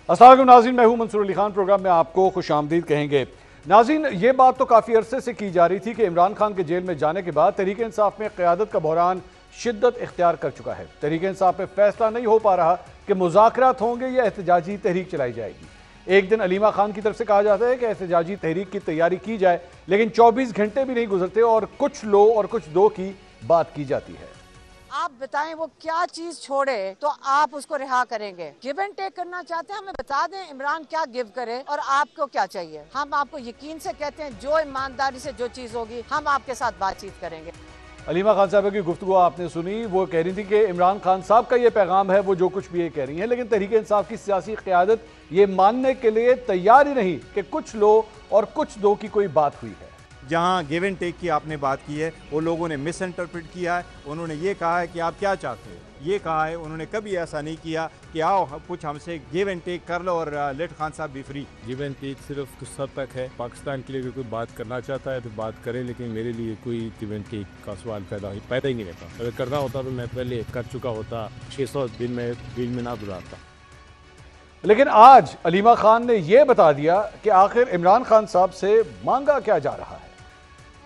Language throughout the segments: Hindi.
अस्सलाम वालेकुम नाज़रीन, मैं हूं मंसूर अली खान। प्रोग्राम में आपको खुशामदीद कहेंगे। नाज़रीन, ये बात तो काफ़ी अरसे से की जा रही थी कि इमरान खान के जेल में जाने के बाद तहरीक इंसाफ में क़यादत का बहरान शिद्दत इख्तियार कर चुका है। तहरीक इंसाफ में फैसला नहीं हो पा रहा कि मुज़ाकरात होंगे या एहतजाजी तहरीक चलाई जाएगी। एक दिन अलीमा खान की तरफ से कहा जाता है कि एहतजाजी तहरीक की तैयारी की जाए, लेकिन 24 घंटे भी नहीं गुजरते और कुछ लो और कुछ दो की बात की जाती है। आप बताएं वो क्या चीज छोड़े तो आप उसको रिहा करेंगे। गिव एंड टेक करना चाहते हैं, हमें बता दें इमरान क्या गिव करे और आपको क्या चाहिए। हम आपको यकीन से कहते हैं जो ईमानदारी से जो चीज होगी हम आपके साथ बातचीत करेंगे। अलीमा खान साहब की गुफ्तगू आपने सुनी। वो कह रही थी कि इमरान खान साहब का ये पैगाम है, वो जो कुछ भी ये कह रही हैं, लेकिन तहरीक इंसाफ की सियासी क़यादत ये मानने के लिए तैयार ही नहीं कि कुछ लो और कुछ दो की कोई बात हुई है। जहां गिव एंड टेक की आपने बात की है, वो लोगों ने मिस इंटरप्रेट किया है। उन्होंने ये कहा है कि आप क्या चाहते हैं, ये कहा है। उन्होंने कभी ऐसा नहीं किया कि आओ कुछ हमसे गिव एंड टेक कर लो और लेट खान साहब भी फ्री। गिव एंड टेक सिर्फ कुछ हद तक है। पाकिस्तान के लिए अगर कोई बात करना चाहता है तो बात करे, लेकिन मेरे लिए कोई गिव एंड टेक का सवाल पैदा ही नहीं रहता। अगर करना होता तो मैं पहले कर चुका होता, 600 दिन में जेल में ना गुजारता। लेकिन आज अलीमा खान ने यह बता दिया कि आखिर इमरान खान साहब से मांगा क्या जा रहा है।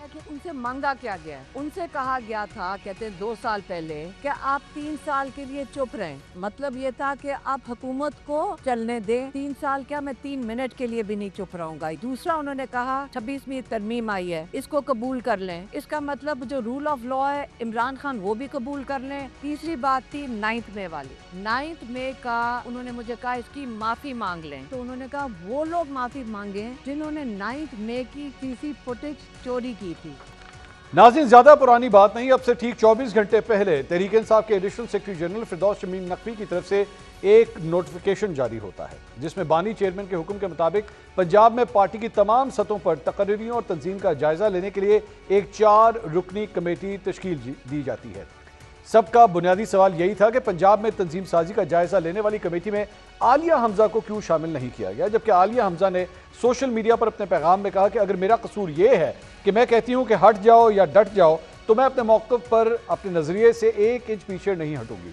कि उनसे मांगा क्या गया है। उनसे कहा गया था, कहते हैं 2 साल पहले, कि आप 3 साल के लिए चुप रहें। मतलब ये था कि आप हुकूमत को चलने दें। 3 साल क्या, मैं 3 मिनट के लिए भी नहीं चुप रहूंगा। दूसरा उन्होंने कहा 26वीं तरमीम आई है, इसको कबूल कर लें। इसका मतलब जो रूल ऑफ लॉ है इमरान खान वो भी कबूल कर लें। तीसरी बात थी 9 मई वाली। 9 मई का उन्होंने मुझे कहा इसकी माफी मांग लें। तो उन्होंने कहा वो लोग माफी मांगे जिन्होंने 9 मई की सीसी फुटेज चोरी की थी। नाज़रीन, ज्यादा पुरानी बात नहीं, अब से ठीक 24 घंटे पहले तहरीक इंसाफ के एडिशनल सेक्रेटरी जनरल फिरदौस शमीम नकवी की तरफ से एक नोटिफिकेशन जारी होता है, जिसमें बानी चेयरमैन के हुक्म के मुताबिक पंजाब में पार्टी की तमाम सतहों पर तकरीरों और तंजीम का जायजा लेने के लिए एक 4 रुकनी कमेटी तश्कील दी जाती है। सबका बुनियादी सवाल यही था कि पंजाब में तंजीम साजी का जायजा लेने वाली कमेटी में आलिया हमजा को क्यों शामिल नहीं किया गया, जबकि आलिया हमजा ने सोशल मीडिया पर अपने पैगाम में कहा कि अगर मेरा कसूर यह है कि मैं कहती हूं कि हट जाओ या डट जाओ, तो मैं अपने मौक़िफ़ पर अपने नजरिए से 1 इंच पीछे नहीं हटूंगी।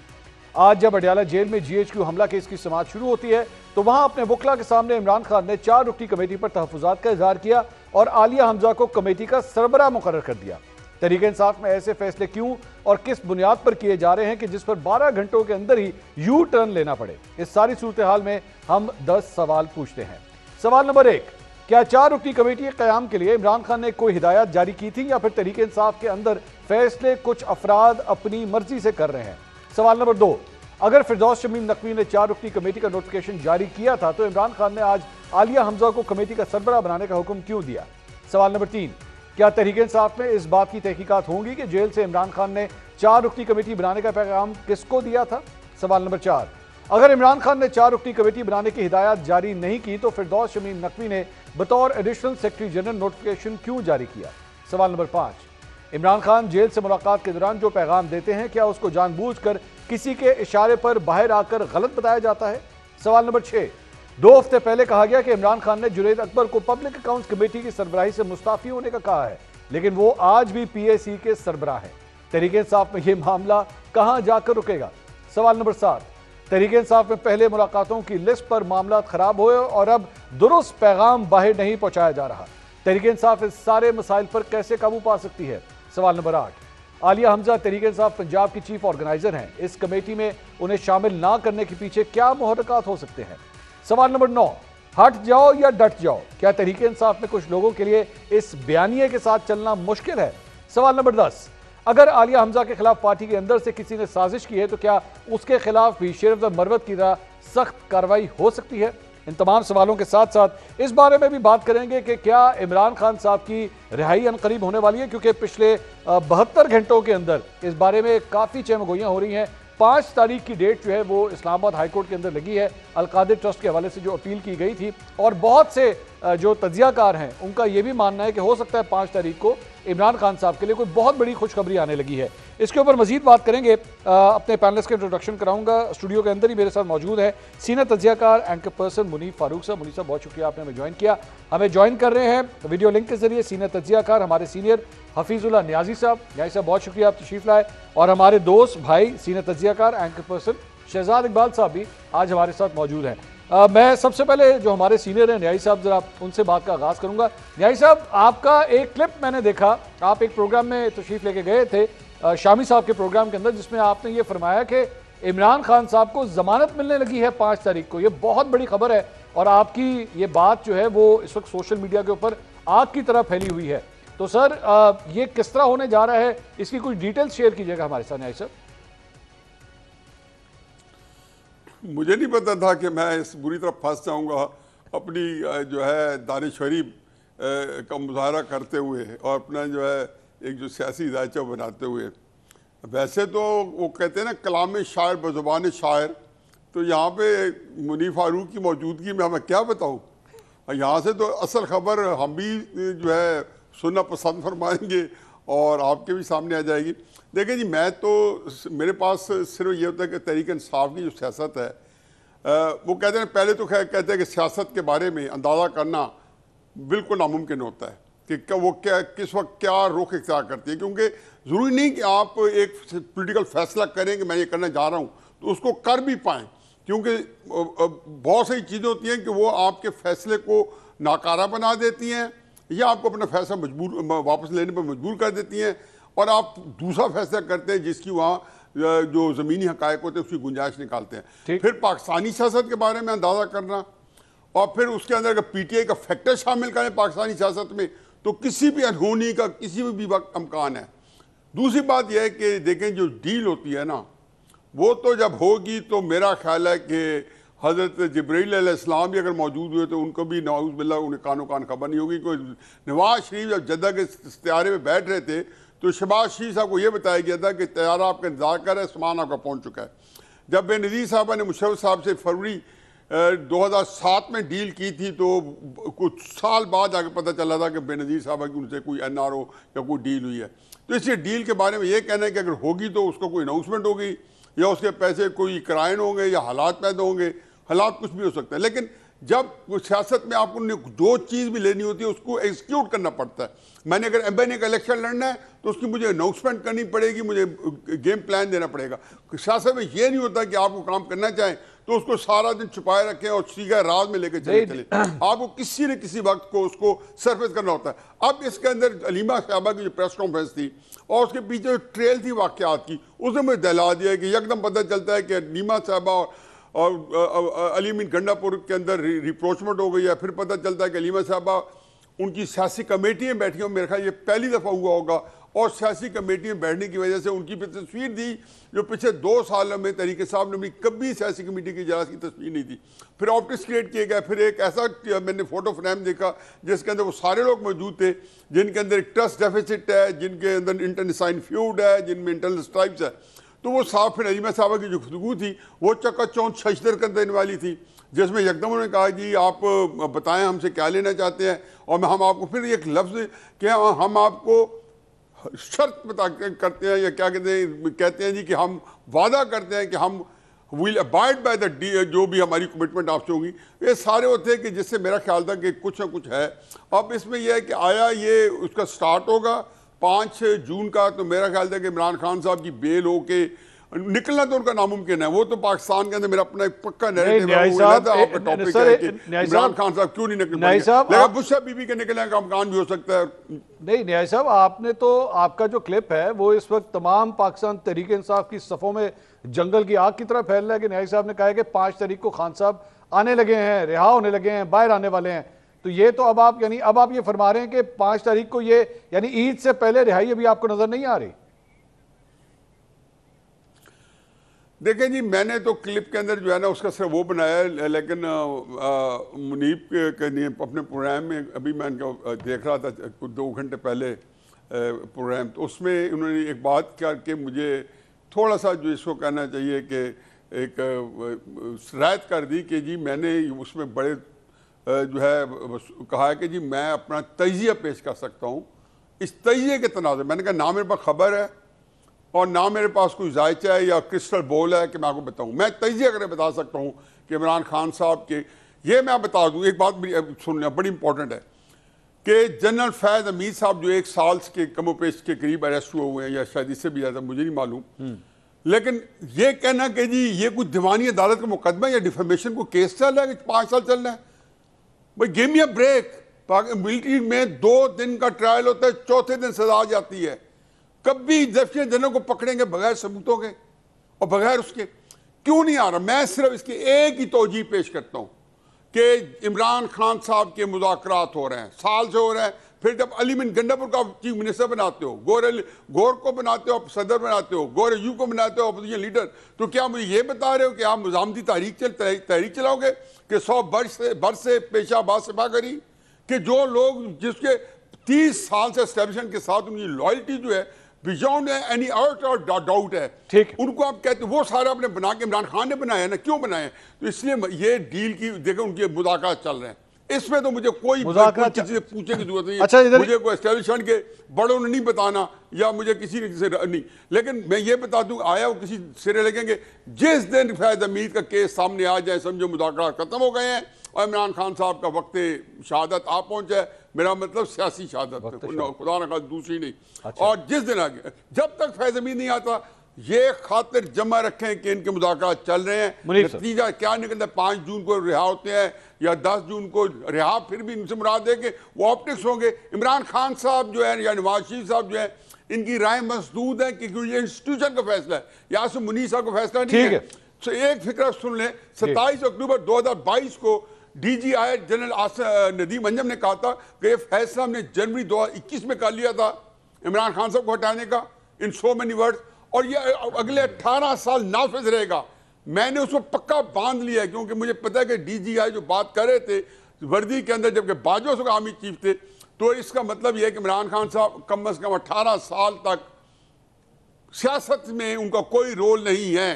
आज जब अडयाला जेल में GHQ हमला केस की समाअत शुरू होती है, तो वहां अपने वकला के सामने इमरान खान ने 4 रुकनी कमेटी पर तहफ़्फ़ुज़ात का इज़हार किया और आलिया हमजा को कमेटी का सरबराह मुकर्रर कर दिया। तहरीक इंसाफ में ऐसे फैसले क्यों और किस बुनियाद पर किए जा रहे हैं कि जिस पर 12 घंटों के अंदर ही यू टर्न लेना पड़े। इस सारी सूरत हाल में हम 10 सवाल पूछते हैं। सवाल नंबर 1, क्या 4 रुकनी कमेटी के क़याम के लिए इमरान खान ने कोई हिदायत जारी की थी या फिर तहरीक इंसाफ के अंदर फैसले कुछ अफराद अपनी मर्जी से कर रहे हैं। सवाल नंबर 2, अगर फिरदौस शमीम नकवी ने 4 रुकनी कमेटी का नोटिफिकेशन जारी किया था तो इमरान खान ने आज आलिया हमजा को कमेटी का सरबराह बनाने का हुक्म क्यों दिया। सवाल नंबर 3, क्या तहरीक इंसाफ में इस बात की तहकीकात होंगी कि जेल से इमरान खान ने 4 रुकनी कमेटी बनाने का पैगाम किसको दिया था। सवाल नंबर 4, अगर इमरान खान ने 4 रुकनी कमेटी बनाने की हिदायत जारी नहीं की तो फिरदौस शमीम नकवी ने बतौर एडिशनल सेक्रेटरी जनरल नोटिफिकेशन क्यों जारी किया। सवाल नंबर 5, इमरान खान जेल से मुलाकात के दौरान जो पैगाम देते हैं क्या उसको जानबूझकर किसी के इशारे पर बाहर आकर गलत बताया जाता है। सवाल नंबर 6, 2 हफ्ते पहले कहा गया कि इमरान खान ने जुनैद अकबर को पब्लिक अकाउंट्स कमेटी की सरबराही से मुस्ताफी होने का कहा है, लेकिन वो आज भी PAC के सरबराह है। तहरीक इंसाफ में यह मामला कहां जाकर रुकेगा। सवाल नंबर 7, तहरीक इंसाफ में पहले मुलाकातों की लिस्ट पर मामला खराब हुए और अब दुरुस्त पैगाम बाहर नहीं पहुंचाया जा रहा। तहरीक इंसाफ इस सारे मसाइल पर कैसे काबू पा सकती है। सवाल नंबर 8, आलिया हमजा तहरीक इंसाफ पंजाब की चीफ ऑर्गेनाइजर हैं, इस कमेटी में उन्हें शामिल ना करने के पीछे क्या मुहर्रिकात हो सकते हैं। सवाल नंबर 9, हट जाओ या डट जाओ, क्या तहरीक इंसाफ में कुछ लोगों के लिए इस बयानिए के साथ चलना मुश्किल है। सवाल नंबर 10, अगर आलिया हमजा के खिलाफ पार्टी के अंदर से किसी ने साजिश की है तो क्या उसके खिलाफ भी शेरफ मरवत की तरह सख्त कार्रवाई हो सकती है। इन तमाम सवालों के साथ साथ इस बारे में भी बात करेंगे कि क्या इमरान खान साहब की रिहाई अनकरीब होने वाली है, क्योंकि पिछले 72 घंटों के अंदर इस बारे में काफ़ी चहमगोइयाँ हो रही हैं। 5 तारीख की डेट जो है वो इस्लामाबाद हाई कोर्ट के अंदर लगी है, अलकादिर ट्रस्ट के हवाले से जो अपील की गई थी, और बहुत से जो तज्जियाकार हैं उनका ये भी मानना है कि हो सकता है 5 तारीख को इमरान खान साहब के लिए कोई बहुत बड़ी खुशखबरी आने लगी है। इसके ऊपर मजीद बात करेंगे। अपने पैनलिस्ट का इंट्रोडक्शन कराऊंगा। स्टूडियो के अंदर ही मेरे साथ मौजूद है सीनियर तज्जियाकार एंकर पर्सन मुनीफ फारूक साहब। मुनीफ साहब, बहुत शुक्रिया आपने हमें ज्वाइन किया। हमें ज्वाइन कर रहे हैं वीडियो लिंक के जरिए सीनियर तज्जियाकार हमारे सीनियर हफीजुल्लाह नियाजी साहब। नियाजी साहब, बहुत शुक्रिया आप तशरीफ लाए। और हमारे दोस्त भाई सीनियर तज्जियाकार एंकर पर्सन शहजाद इकबाल साहब भी आज हमारे साथ मौजूद हैं। मैं सबसे पहले जो हमारे सीनियर हैं न्यायी साहब, जरा उनसे बात का आगाज करूंगा। न्यायी साहब, आपका एक क्लिप मैंने देखा, आप एक प्रोग्राम में तशरीफ लेके गए थे शामी साहब के प्रोग्राम के अंदर, जिसमें आपने ये फरमाया कि इमरान खान साहब को जमानत मिलने लगी है 5 तारीख को। ये बहुत बड़ी खबर है और आपकी ये बात जो है वो इस वक्त सोशल मीडिया के ऊपर आग की तरह फैली हुई है। तो सर ये किस तरह होने जा रहा है, इसकी कुछ डिटेल्स शेयर कीजिएगा हमारे साथ न्यायी साहब। मुझे नहीं पता था कि मैं इस बुरी तरह फंस जाऊंगा अपनी जो है दानिशवरी का मुजाहरा करते हुए और अपना जो है एक जो सियासी ढांचा बनाते हुए। वैसे तो वो कहते हैं ना कलाम शायर बज़ुबान शायर, तो यहाँ पे मुनीर फारूक की मौजूदगी में हमें क्या बताऊँ। यहाँ से तो असल खबर हम भी जो है सुनना पसंद फरमाएंगे और आपके भी सामने आ जाएगी। देखिए जी, मैं तो मेरे पास सिर्फ ये होता है कि तहरीक इंसाफ की जो सियासत है वो कहते हैं, पहले तो कहते हैं कि सियासत के बारे में अंदाज़ा करना बिल्कुल नामुमकिन होता है कि वो क्या किस वक्त क्या रुख इख्तियार करती है, क्योंकि ज़रूरी नहीं कि आप एक पॉलिटिकल फैसला करें कि मैं ये करना जा रहा हूँ तो उसको कर भी पाएँ, क्योंकि बहुत सारी चीज़ें होती हैं कि वो आपके फैसले को नाकारा बना देती हैं या आपको अपना फैसला वापस लेने पर मजबूर कर देती हैं और आप दूसरा फैसला करते हैं जिसकी वहाँ जो ज़मीनी हक़ाइक़ होते हैं उसकी गुंजाइश निकालते हैं। फिर पाकिस्तानी सियासत के बारे में अंदाज़ा करना और फिर उसके अंदर अगर PTI का फैक्टर शामिल करें पाकिस्तानी सियासत में तो किसी भी अनहोनी का किसी भी वक्त इम्कान है। दूसरी बात यह है कि देखें जो डील होती है ना, वो तो जब होगी तो मेरा ख्याल है कि हज़रत जिब्रील अलैहिस्सलाम भी अगर मौजूद हुए तो उनको भी नाउज़ बिल्लाह उन्हें कानो कान खबर नहीं होगी। कोई नवाज शरीफ जब जद्दा के तैयारे में बैठ रहे थे तो शहबाज शरीफ साहब को ये बताया गया था कि तैयारा आपका इंतजार कर रहा है, सामान आपका पहुँच चुका है। जब बेनज़ीर साहबा ने मुशर्रफ साहब से फरवरी 2007 में डील की थी तो कुछ साल बाद आगे पता चला था कि बेनज़ीर साहबा की उनसे कोई NRO या कोई डील हुई है। तो इसलिए डील के बारे में ये कहना है कि अगर होगी तो उसको कोई अनाउंसमेंट होगी या उसके पैसे कोई क्राइन होंगे या हालात पैदा होंगे, हालात कुछ भी हो सकते हैं। लेकिन जब सियासत में आपको जो चीज़ भी लेनी होती है उसको एग्जीक्यूट करना पड़ता है। मैंने अगर MNA का इलेक्शन लड़ना है तो उसकी मुझे अनाउंसमेंट करनी पड़ेगी, मुझे गेम प्लान देना पड़ेगा। सियासत में ये नहीं होता कि आपको काम करना चाहें तो उसको सारा दिन छुपाए रखें और सीधा राज में लेके चले। आपको किसी न किसी वक्त को उसको सरफेस करना होता है। अब इसके अंदर अलीमा साहबा की जो प्रेस कॉन्फ्रेंस थी और उसके पीछे जो ट्रेल थी वाक़यात की, उसने मुझे दहला दिया कि एकदम पता चलता है कि अलीमा साहबा और अली अमीन गंडापुर के अंदर रिप्रोचमेंट हो गई है। फिर पता चलता है कि अलीमा साहबा उनकी सियासी कमेटी में बैठी हो, मेरे ख्याल ये पहली दफ़ा हुआ होगा, और सियासी कमेटी में बैठने की वजह से उनकी फिर तस्वीर दी जो पिछले 2 सालों में तहरीक साहब ने भी कभी सियासी कमेटी की इजलास की तस्वीर नहीं थी। फिर ऑप्टिक्स क्रिएट किए गए। फिर एक ऐसा मैंने फ़ोटो फ्रेम देखा जिसके अंदर वो सारे लोग मौजूद थे जिनके अंदर एक ट्रस्ट डेफिसिट है, जिनके अंदर इंटरसाइन फ्यूड है, जिनमें इंटरनल स्ट्राइप्स है। तो वो साहब फिर अलीमा साहबा की जो गुफ्तगू थी वो चकाचौंध शशदर कर देने वाली थी, जिसमें यकदम उन्होंने कहा जी आप बताएं हमसे क्या लेना चाहते हैं, और हम आपको फिर एक लफ्ज़ कि हम आपको शर्त बता करते हैं या क्या कहते हैं जी कि हम वादा करते हैं कि हम विल अबाइड बाय द जो भी हमारी कमिटमेंट आपसे होगी। ये सारे होते हैं कि जिससे मेरा ख्याल था कि कुछ ना कुछ है। अब इसमें यह है कि आया ये उसका स्टार्ट होगा 5 जून का, तो मेरा ख्याल था कि इमरान खान साहब की बेल हो के निकलना तो उनका नामुमकिन है। वो तो पाकिस्तान के अंदर मेरा अपना एक पक्का नैरेटिव है, टॉपिक है कि इमरान खान साहब क्यों नहीं निकल पाएंगे, बुशरा बीबी के निकलने का इम्कान भी हो सकता है। नहीं न्याय साहब, आपने तो आपका जो क्लिप है वो इस वक्त तमाम पाकिस्तान तहरीक इंसाफ की सफ़ों में जंगल की आग की तरह फैल रहा है कि न्याय साहब ने कहा है कि 5 तारीख को खान साहब आने लगे हैं, रिहा होने लगे हैं, बाहर आने वाले हैं। तो ये तो अब आप ये फरमा रहे हैं कि 5 तारीख को ये यानी ईद से पहले रिहाई अभी आपको नजर नहीं आ रही। देखें जी, मैंने तो क्लिप के अंदर जो है ना उसका सिर्फ वो बनाया है, लेकिन मुनीब के अपने प्रोग्राम में अभी मैं इनका देख रहा था कुछ 2 घंटे पहले प्रोग्राम, तो उसमें उन्होंने एक बात करके मुझे थोड़ा सा जो इसको कहना चाहिए कि एक शरायत कर दी कि जी मैंने उसमें बड़े जो है कहा है कि जी मैं अपना तजिया पेश कर सकता हूँ। इस तजिए के तनाज़ मैंने कहा ना मेरे पास खबर है और ना मेरे पास कोई जायचा है या क्रिस्टल बॉल है कि मैं आपको बताऊं। मैं तजिया करके बता सकता हूं कि इमरान खान साहब के, ये मैं बता दूं, एक बात सुनना बड़ी इंपॉर्टेंट है कि जनरल फैज़ हमीद साहब जो 1 साल के कमोपेश के करीब अरेस्ट हुए हैं या शायद इससे भी ज़्यादा मुझे नहीं मालूम, लेकिन ये कहना कि जी ये कुछ दीवानी अदालत का मुकदमा या डिफेमेशन को केस चल रहा है कि 5 साल चल रहा है, भाई give me a break. Military में 2 दिन का ट्रायल होता है, चौथे दिन सजा आ जाती है। कभी दफिया जनों को पकड़ेंगे बगैर सबूतों के और बगैर उसके? क्यों नहीं आ रहा? मैं सिर्फ इसकी एक ही तौजीह पेश करता हूं कि इमरान खान साहब के मुज़ाकरात हो रहे हैं, साल से हो रहे हैं। फिर जब अलीमिन गंडापुर का चीफ मिनिस्टर बनाते हो, गौर को बनाते हो, सदर बनाते हो, गौर यू को बनाते हो अपोजिशन लीडर, तो क्या मुझे ये बता रहे हो कि आप मुजामती तहरीक चलाओगे कि 100 वर्ष से पेशाबाज सिपा करी कि जो लोग जिसके 30 साल से एस्टेब्लिशमेंट के साथ उनकी लॉयल्टी जो है बियॉन्ड एनी डाउट है, ठीक, उनको आप कहते वो सारा आपने बना के इमरान खान ने बनाया ना, क्यों बनाया? तो इसलिए ये डील की देखो उनके मुज़ाकरात चल रहे हैं, इसमें तो मुझे कोई किसी से पूछने की जरूरत नहीं है। अच्छा, मुझे कोई एस्टेब्लिशमेंट के बड़ों ने नहीं बताना या मुझे किसी ने किसी नहीं, लेकिन मैं ये बता दूं आया वो किसी सिरे लगेंगे जिस दिन फैज़ हमीद का केस सामने आ जाए, समझो मुज़ाकरात खत्म हो गए हैं और इमरान खान साहब का वक्त शहादत आ पहुंचा है। मेरा मतलब सियासी शहादत, खुदा न खास्ता दूसरी नहीं। अच्छा। और जिस दिन आगे जब तक फैज़ हमीद नहीं आता ये खातिर जमा रखें कि इनके मुज़ाकरात चल रहे हैं, नतीजा क्या निकलता है? 5 जून को रिहा होते हैं या 10 जून को रिहा, फिर भी इनसे मुराद है कि वो ऑप्टिक्स होंगे। इमरान खान साहब जो है या नवाज शरीफ साहब जो है इनकी राय मसदूद है क्योंकि ये इंस्टीट्यूशन का फैसला है, या से मुनीर साहब का फैसला नहीं है। तो एक फिक्र सुन लें, 27 अक्टूबर 2022 को DGI जनरल नदीम अंजम ने कहा था कि ये फैसला हमने जनवरी 2021 में कर लिया था इमरान खान साहब को हटाने का, इन सो मेनी वर्ड्स, और ये अगले 18 साल नाफिज रहेगा। मैंने उसको पक्का बांध लिया है क्योंकि मुझे पता है कि DGI जो बात कर रहे थे वर्दी के अंदर जबकि बाजो से आर्मी चीफ थे, तो इसका मतलब यह है कि इमरान खान साहब कम अज कम 18 साल तक सियासत में उनका कोई रोल नहीं है।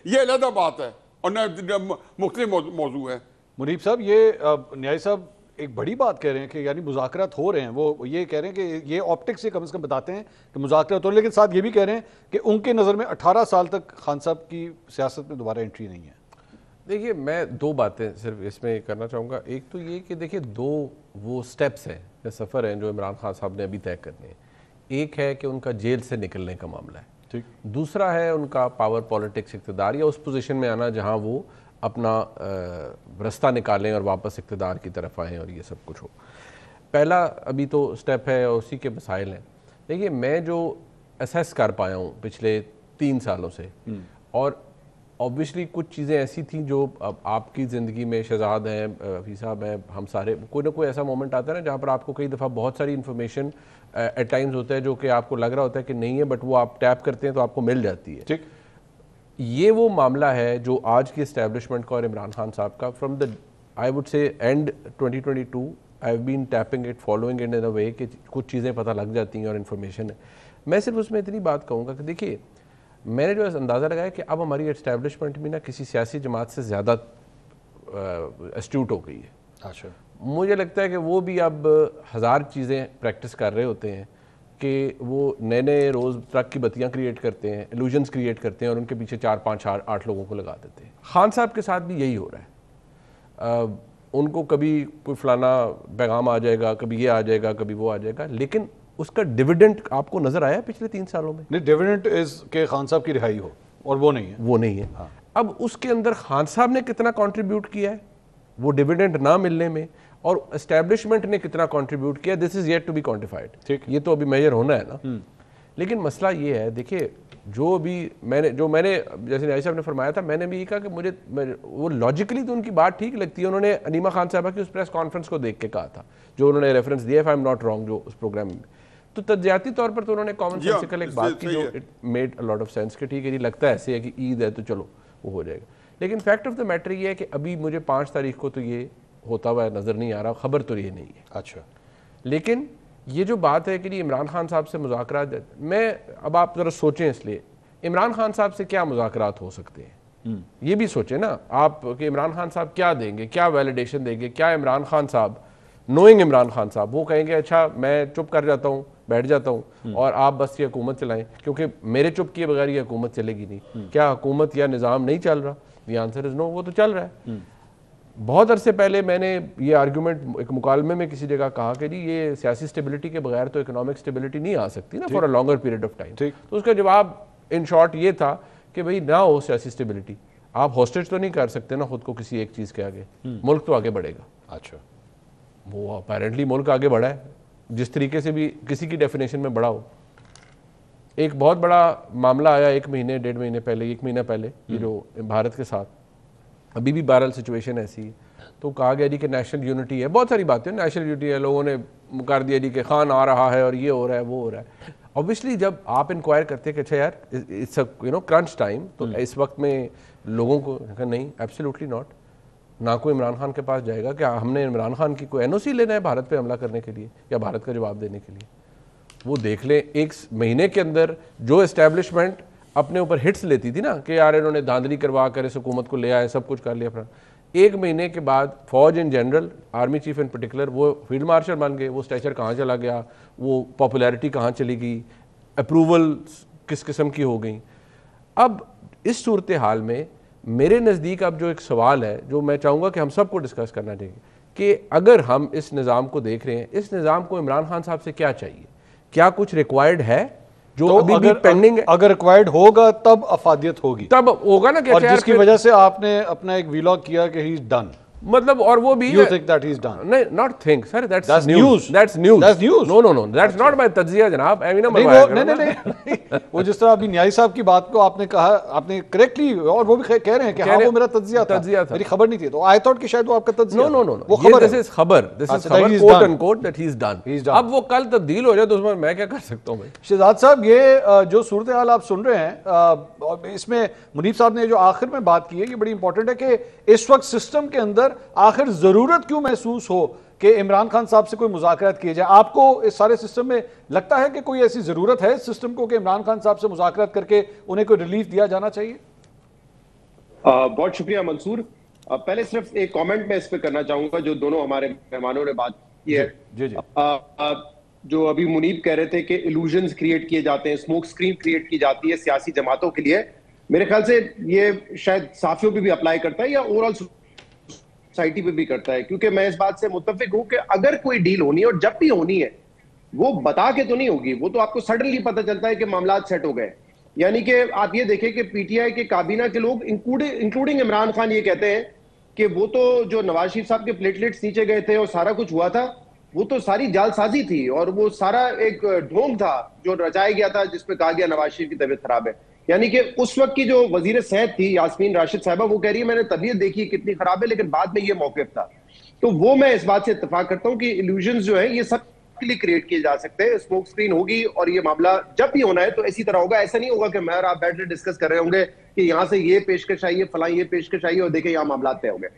ये अलग बात है और न मुख्तलिफ मौजू है। मुनीब साहब, ये न्याय साहब एक बड़ी बात कह रहे हैं कि यानी मुज़ाकरात हो रहे हैं, वो ये कह रहे हैं कि ये ऑप्टिक्स से कम से कम बताते हैं कि मुज़ाकरात हो रहे हैं, लेकिन साथ ये भी कह रहे हैं कि उनके नज़र में 18 साल तक खान साहब की सियासत में दोबारा एंट्री नहीं है। देखिए, मैं 2 बातें सिर्फ इसमें करना चाहूँगा। एक तो ये कि देखिए 2 वो स्टेप्स हैं या सफ़र हैं जो इमरान खान साहब ने अभी तय करने हैं। एक है कि उनका जेल से निकलने का मामला है, ठीक। दूसरा है उनका पावर पॉलिटिक्स, इक़्तिदार या उस पोजीशन में आना जहाँ वो अपना रास्ता निकालें और वापस इक़्तिदार की तरफ आएँ और ये सब कुछ हो। पहला अभी तो स्टेप है और उसी के मसाइल हैं। देखिए, मैं जो असेस कर पाया हूँ पिछले 3 सालों से, और ऑब्वियसली कुछ चीज़ें ऐसी थी जो अब आपकी ज़िंदगी में, शहजाद हैं, हफीज़ साहब हैं, हम सारे, कोई ना कोई ऐसा मोमेंट आता है ना जहाँ पर आपको कई दफ़ा बहुत सारी इन्फॉर्मेशन एट टाइम्स होता है जो कि आपको लग रहा होता है कि नहीं है, बट वो आप टैप करते हैं तो आपको मिल जाती है। ठीक, ये वो मामला है जो आज की इस्टेब्लिशमेंट का और इमरान खान साहब का फ्रॉम द आई वुड से and 2022 I have been tapping it, following it in a way कि कुछ चीज़ें पता लग जाती हैं और इन्फॉर्मेशन है। मैं सिर्फ उसमें इतनी बात कहूँगा कि देखिए, मैंने जो अंदाज़ा लगाया कि अब हमारी इस्टेब्लिशमेंट भी ना किसी सियासी जमात से ज़्यादा एस्ट्यूट हो गई है। अच्छा, मुझे लगता है कि वो भी अब 1000 चीज़ें प्रैक्टिस कर रहे होते हैं कि वो नए नए रोज़ ट्रक की बत्तियां क्रिएट करते हैं, इल्यूजन्स क्रिएट करते हैं और उनके पीछे 4 5 8 लोगों को लगा देते हैं। खान साहब के साथ भी यही हो रहा है। उनको कभी कोई फलाना पैगाम आ जाएगा, कभी ये आ जाएगा, कभी वो आ जाएगा, लेकिन उसका डिविडेंड आपको नज़र आया पिछले 3 सालों में? नहीं, डिविडेंड इज के खान साहब की रिहाई हो, और वो नहीं है, वो नहीं है। हाँ। अब उसके अंदर खान साहब ने कितना कंट्रीब्यूट किया है वो डिविडेंड ना मिलने में, और एस्टेब्लिशमेंट ने कितना कंट्रीब्यूट किया, this is yet to be quantified. ठीक, ये तो अभी मेजर होना है ना। लेकिन मसला ये है, देखिए, जो भी मैंने जैसे न्याय साहब ने फरमाया था, मैंने भी ये कहा कि मुझे वो लॉजिकली तो उनकी बात ठीक लगती है। उन्होंने अनीमा खान साहबा की उस प्रेस कॉन्फ्रेंस को देख के कहा था, जो उन्होंने रेफरेंस दिया, if I am not wrong, जो उस प्रोग्राम में, तो तज्जियाती तौर पर तो उन्होंने कॉमन सेंसिकल एक बात की जो it made a lot of sense कि ठीक है जी, लगता है ऐसे है कि ईद है तो चलो वो हो जाएगा। लेकिन फैक्ट ऑफ द मैटर ये है कि अभी मुझे 5 तारीख को तो ये होता हुआ नज़र नहीं आ रहा, खबर तो ये नहीं है। अच्छा, लेकिन ये जो बात है कि इमरान खान साहब से मुज़ाकरात, मैं अब आप ज़रा सोचें, इसलिए इमरान खान साहब से क्या मुज़ाकरात हो सकते हैं, ये भी सोचें ना आप कि इमरान खान साहब क्या देंगे, क्या वैलिडेशन देंगे, क्या इमरान खान साहब, नोइंग इमरान खान साहब, वो कहेंगे अच्छा मैं चुप कर जाता हूँ, बैठ जाता हूँ और आप बस ये हुकूमत चलाएं, क्योंकि मेरे चुप किए बगैर ये हुकूमत चलेगी नहीं। क्या हुकूमत या निज़ाम नहीं चल रहा? द आंसर इज़ नो, वो तो चल रहा है। बहुत अरसे पहले मैंने ये आर्गूमेंट एक मुकालमे में किसी जगह कहा कि जी ये सियासी स्टेबिलिटी के बगैर तो इकोनॉमिक स्टेबिलिटी नहीं आ सकती ना for a longer period of time. तो उसका जवाब इन शॉर्ट ये था कि भाई ना हो सियासी स्टेबिलिटी, आप हॉस्टेज तो नहीं कर सकते ना खुद को किसी एक चीज़ के आगे, मुल्क तो आगे बढ़ेगा। अच्छा, वो अपेरेंटली मुल्क आगे बढ़ा है, जिस तरीके से भी किसी की डेफिनेशन में बढ़ा हो। एक बहुत बड़ा मामला आया 1 महीने 1.5 महीने पहले, 1 महीना पहले, ये जो भारत के साथ अभी भी बहरहाल सिचुएशन ऐसी है, तो कहा गया जी कि नेशनल यूनिटी है, बहुत सारी बातें नेशनल यूनिटी है, लोगों ने कर दिया जी कि खान आ रहा है और ये हो रहा है वो हो रहा है। ऑब्वियसली जब आप इंक्वायर करते हैं कि अच्छा यार इट्स क्रंच टाइम, तो इस वक्त में लोगों को नहीं, एब्सोल्युटली नॉट, ना कोई इमरान खान के पास जाएगा कि हमने इमरान खान की कोई एनओसी लेना है भारत पे हमला करने के लिए या भारत का जवाब देने के लिए। वो देख ले 1 महीने के अंदर जो एस्टेब्लिशमेंट अपने ऊपर हिट्स लेती थी ना कि यार इन्होंने धांधली करवा कर इस हुकूमत को ले आए, सब कुछ कर लिया, अपना 1 महीने के बाद फौज in general, army chief in particular, वो फील्ड मार्शल बन गए, वो स्टेचर कहाँ चला गया, वो पॉपुलैरिटी कहाँ चली गई, अप्रूवल किस किस्म की हो गई। अब इस सूरत हाल में मेरे नज़दीक अब जो एक सवाल है जो मैं चाहूँगा कि हम सबको डिस्कस करना चाहिए कि अगर हम इस निज़ाम को देख रहे हैं, इस निज़ाम को इमरान खान साहब से क्या चाहिए, क्या कुछ रिक्वायर्ड है जो तो अभी भी पेंडिंग है? अगर रिक्वायर्ड होगा तब अफादियत होगी, तब होगा ना, और जिसकी वजह से आपने अपना एक वीलॉग किया कि ही इज डन, मतलब, और वो भी you think that he's done? नहीं, not think sir, that's news. news, that's news, That's news. no, that's not my तज्जिया जनाब, ऐवी ना नहीं मरवाया वो करो ना। नहीं वो जिस तरह अभी न्यायी साहब की बात को आपने कहा, आपने करेक्टली, और वो भी कह रहे हैं कि हाँ वो मेरा तज्जिया था, मेरी खबर नहीं थी, तो आई थॉट कि शायद वो आपका तज्जिया। No, वो खबर this is खबर quote unquote that he's done। अब वो कल तब्दील हो जाए तो उसमें मैं क्या कर सकता हूँ भाई? शहजाद साहब, ये जो सूरत हाल आप सुन रहे हैं, इसमें मुनीब साहब ने जो आखिर में बात की है ये बड़ी इंपॉर्टेंट है कि इस वक्त सिस्टम के अंदर आखिर जरूरत क्यों महसूस हो कि इमरान खान साहब से कोई मुज़ाकरात किए जाए। आपको इस सारे सिस्टम में लगता है कि कोई ऐसी जरूरत है इस सिस्टम को कि इमरान खान साहब से मुज़ाकरात करके उन्हें कोई रिलीफ दिया जाना चाहिए? बहुत शुक्रिया मंसूर। पहले सिर्फ एक कमेंट मैं इस पे करना चाहूंगा जो दोनों हमारे मेहमानों ने बात की है। जी। जो अभी मुनीब कह रहे थे कि इल्यूजन्स क्रिएट किए जाते हैं, स्मोक स्क्रीन क्रिएट की जाती है सियासी जमातों के लिए, मेरे ख्याल से ये शायद साफियों पे भी अप्लाई करता है या ओवरऑल सोसाइटी पे भी करता है, क्योंकि मैं इस बात से मुत्तफिक हूं कि अगर कोई डील होनी है और जब भी होनी है वो बता के तो नहीं होगी, वो तो आपको सडनली पता चलता है कि मामला सेट हो गए। यानी कि आप ये देखें कि पीटीआई के काबीना के लोग इंक्लूडिंग इमरान खान ये कहते हैं कि वो तो जो नवाज शरीफ साहब के प्लेटलेट्स नीचे गए थे और सारा कुछ हुआ था वो तो सारी जालसाजी थी और वो सारा एक ढोंग था जो रचाया गया था जिसपे कहा गया नवाज शरीफ की तबीयत खराब है। यानी कि उस वक्त की जो वजीर सेहत थी यास्मीन राशिद साहिबा वो कह रही है मैंने तबीयत देखी कितनी खराब है, लेकिन बाद में ये मौक़िफ़ था। तो वो मैं इस बात से इत्तेफाक करता हूं कि इल्यूजन्स जो है ये सब के लिए क्रिएट किए जा सकते हैं। स्मोक स्क्रीन होगी और ये मामला जब भी होना है तो इसी तरह होगा। ऐसा नहीं होगा कि मैं और आप बैठ कर डिस्कस कर रहे होंगे कि यहाँ से ये पेशकश आई है, फलां ये पेशकश आई है और देखें यहाँ मामला तय हो गए।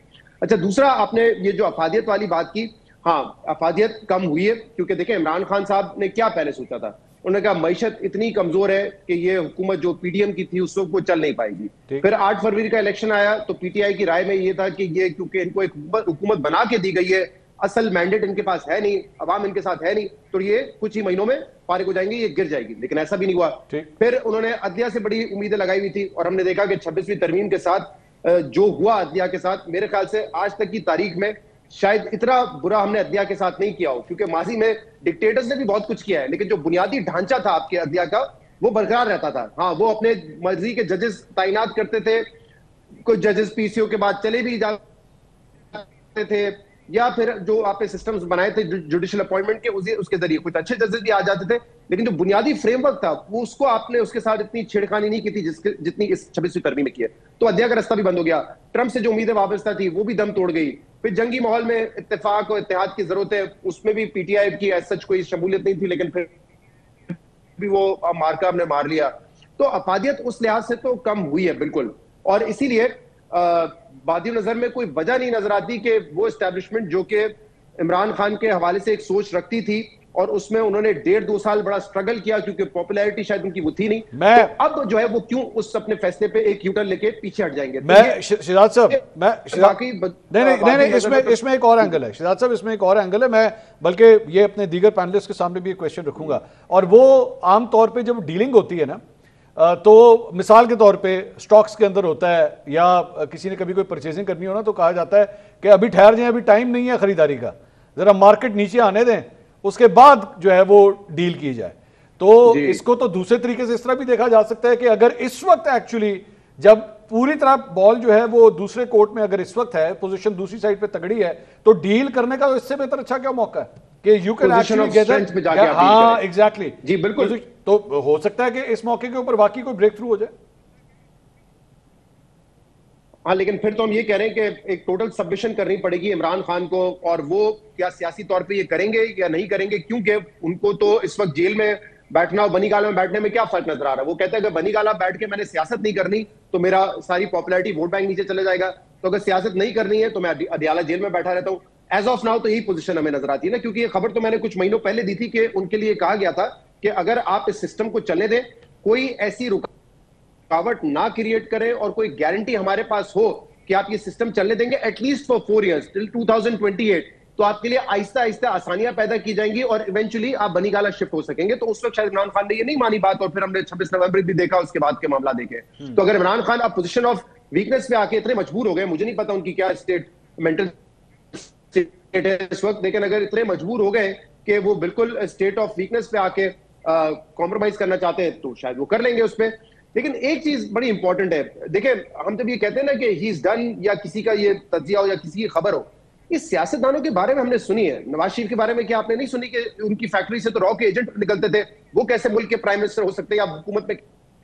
अच्छा, दूसरा आपने ये जो अफादियत वाली बात की, हाँ अफादियत कम हुई है क्योंकि देखें इमरान खान साहब ने क्या पहले सोचा था, उन्होंने कहा मईशत इतनी कमजोर है कि ये हुकूमत जो पीडीएम की थी उस वक्त वो चल नहीं पाएगी। फिर 8 फरवरी का इलेक्शन आया तो पीटीआई की राय में ये था कि ये क्योंकि इनको एक हुकूमत बना के दी गई है, असल मैंडेट इनके पास है नहीं, अवाम इनके साथ है नहीं, तो ये कुछ ही महीनों में फारिग हो जाएंगे, ये गिर जाएगी। लेकिन ऐसा भी नहीं हुआ। फिर उन्होंने अदलिया से बड़ी उम्मीदें लगाई हुई थी और हमने देखा कि 26वीं तरमीम के साथ जो हुआ अदलिया के साथ, मेरे ख्याल से आज तक की तारीख में शायद इतना बुरा हमने अदलिया के साथ नहीं किया हो, क्योंकि माजी में डिक्टेटर्स ने भी बहुत कुछ किया है लेकिन जो बुनियादी ढांचा था आपके अदलिया का वो बरकरार रहता था। हाँ, वो अपने मर्जी के जजेस तैनात करते थे, कुछ जजेस पीसीओ के बाद चले भी जाते थे, या फिर जो आपने सिस्टम्स बनाए थे जुडिशियल अपॉइंटमेंट के उसके जरिए कुछ अच्छे जजेस भी आ जाते थे, लेकिन जो बुनियादी फ्रेमवर्क था वो उसको आपने उसके साथ इतनी छेड़खानी नहीं की थी जितनी इस 26वीं तरमीम में की है। तो अदलिया का रास्ता भी बंद हो गया। ट्रंप से जो उम्मीदें वाबस्ता थी वो भी दम तोड़ गई। फिर जंगी माहौल में इत्तेफाक और इत्तेहाद की जरूरत है, उसमें भी पीटीआई की सच कोई शमूलियत नहीं थी, लेकिन फिर भी वो मार्का हमने मार लिया। तो अफादियत उस लिहाज से तो कम हुई है बिल्कुल, और इसीलिए बादी नजर में कोई वजह नहीं नजर आती कि वो एस्टेब्लिशमेंट जो कि इमरान खान के हवाले से एक सोच रखती थी और उसमें उन्होंने 1.5-2 साल बड़ा स्ट्रगल किया क्योंकि पॉपुलैरिटी शायद उनकी वो थी नहीं, तो अब जो है वो क्यों उस अपने फैसले पे एक यूटर्न लेके पीछे हट जाएंगे। मैं शहजाद साहब, नहीं इसमें एक और एंगल है शहजाद साहब, इसमें एक और एंगल है। मैं बल्कि ये अपने दीगर पैनलिस्ट के सामने भी एक क्वेश्चन रखूंगा, और वो आमतौर पर जब डीलिंग होती है ना, तो मिसाल के तौर पे स्टॉक्स के अंदर होता है या किसी ने कभी कोई परचेजिंग करनी हो ना, तो कहा जाता है कि अभी ठहर जाएं, अभी टाइम नहीं है खरीदारी का, जरा मार्केट नीचे आने दें, उसके बाद जो है वो डील की जाए। तो इसको तो दूसरे तरीके से इस तरह भी देखा जा सकता है कि अगर इस वक्त एक्चुअली जब पूरी तरह बॉल जो है वो दूसरे कोर्ट में अगर इस वक्त है, पोजीशन दूसरी साइड पे तगड़ी है, तो डील करने का इससे बेहतर अच्छा क्या मौका है कि यू कैन एक्चुअली गेट। हाँ एग्जैक्टली जी बिल्कुल। तो हो सकता है कि इस मौके के ऊपर वाकई कोई ब्रेक थ्रू हो जाए। हाँ, लेकिन फिर तो हम ये कह रहे हैं कि एक टोटल सबमिशन करनी पड़ेगी इमरान खान को, और वो क्या सियासी तौर पे ये करेंगे या नहीं करेंगे, क्योंकि उनको तो इस वक्त जेल में बैठना और बनी गाला में बैठने में क्या फर्क नजर आ रहा है। वो कहते हैं कि बनी गाला बैठ के मैंने सियासत नहीं करनी तो मेरा सारी पॉपुलैरिटी वोट बैंक नीचे चले जाएगा, तो अगर सियासत नहीं करनी है तो मैं अदियाला जेल में बैठा रहता हूँ। एज ऑफ नाउ तो यही पोजीशन हमें नजर आती है ना, क्योंकि ये खबर तो मैंने कुछ महीनों पहले दी थी कि उनके लिए कहा गया था कि अगर आप इस सिस्टम को चलने दें, कोई ऐसी रुकावट ना क्रिएट करें और कोई गारंटी हमारे पास हो कि आप ये सिस्टम चलने देंगे एटलीस्ट फॉर 4 years टिल 2028, तो आपके लिए आहिस्ता आहिस्ता आसानियां पैदा की जाएंगी और इवेंचुअली आप बनी गाला शिफ्ट हो सकेंगे। तो उस वक्त शायद इमरान खान ने ये नहीं मानी बात, और फिर हमने 26 नवंबर भी देखा उसके बाद के मामला देखे। तो अगर इमरान खान अब पोजीशन ऑफ वीकनेस पे आके इतने मजबूर हो गए, मुझे नहीं पता उनकी क्या स्टेट मेंटल स्टेट है इस वक्त, लेकिन अगर इतने मजबूर हो गए कि वो बिल्कुल स्टेट ऑफ वीकनेस पे आके कॉम्प्रोमाइज करना चाहते हैं, तो शायद वो कर लेंगे उस पर। लेकिन एक चीज बड़ी इंपॉर्टेंट है, देखिए हम जब ये कहते हैं ना कि ही इज डन, या किसी का ये तज्जिया हो या किसी की खबर हो, इस सियासतदानों के बारे में हमने सुनी है। नवाज शरीफ के बारे में क्या आपने नहीं सुनी कि उनकी फैक्ट्री से तो रॉ के एजेंट निकलते थे, वो कैसे मुल्क के प्राइम मिनिस्टर हो सकते हैं या हुकूमत में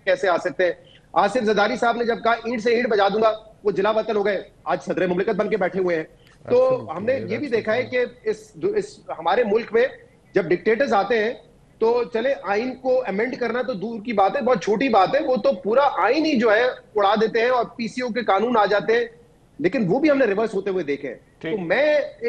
कैसे आ सकते हैं। आसिफ जरदारी साहब ने जब कहा ईंट से ईंट बजा दूंगा, वो जिला वतन हो गए, आज सदर मुमलिकत बन के बैठे हुए हैं। तो हमने ये भी देखा है कि इस हमारे मुल्क में जब डिक्टेटर्स आते हैं तो चले आइन को अमेंड करना तो दूर की बात है, बहुत छोटी बात है, वो तो पूरा आइन ही जो है उड़ा देते हैं और पीसीओ के कानून आ जाते हैं, लेकिन वो भी हमने रिवर्स होते हुए देखे हैं। तो मैं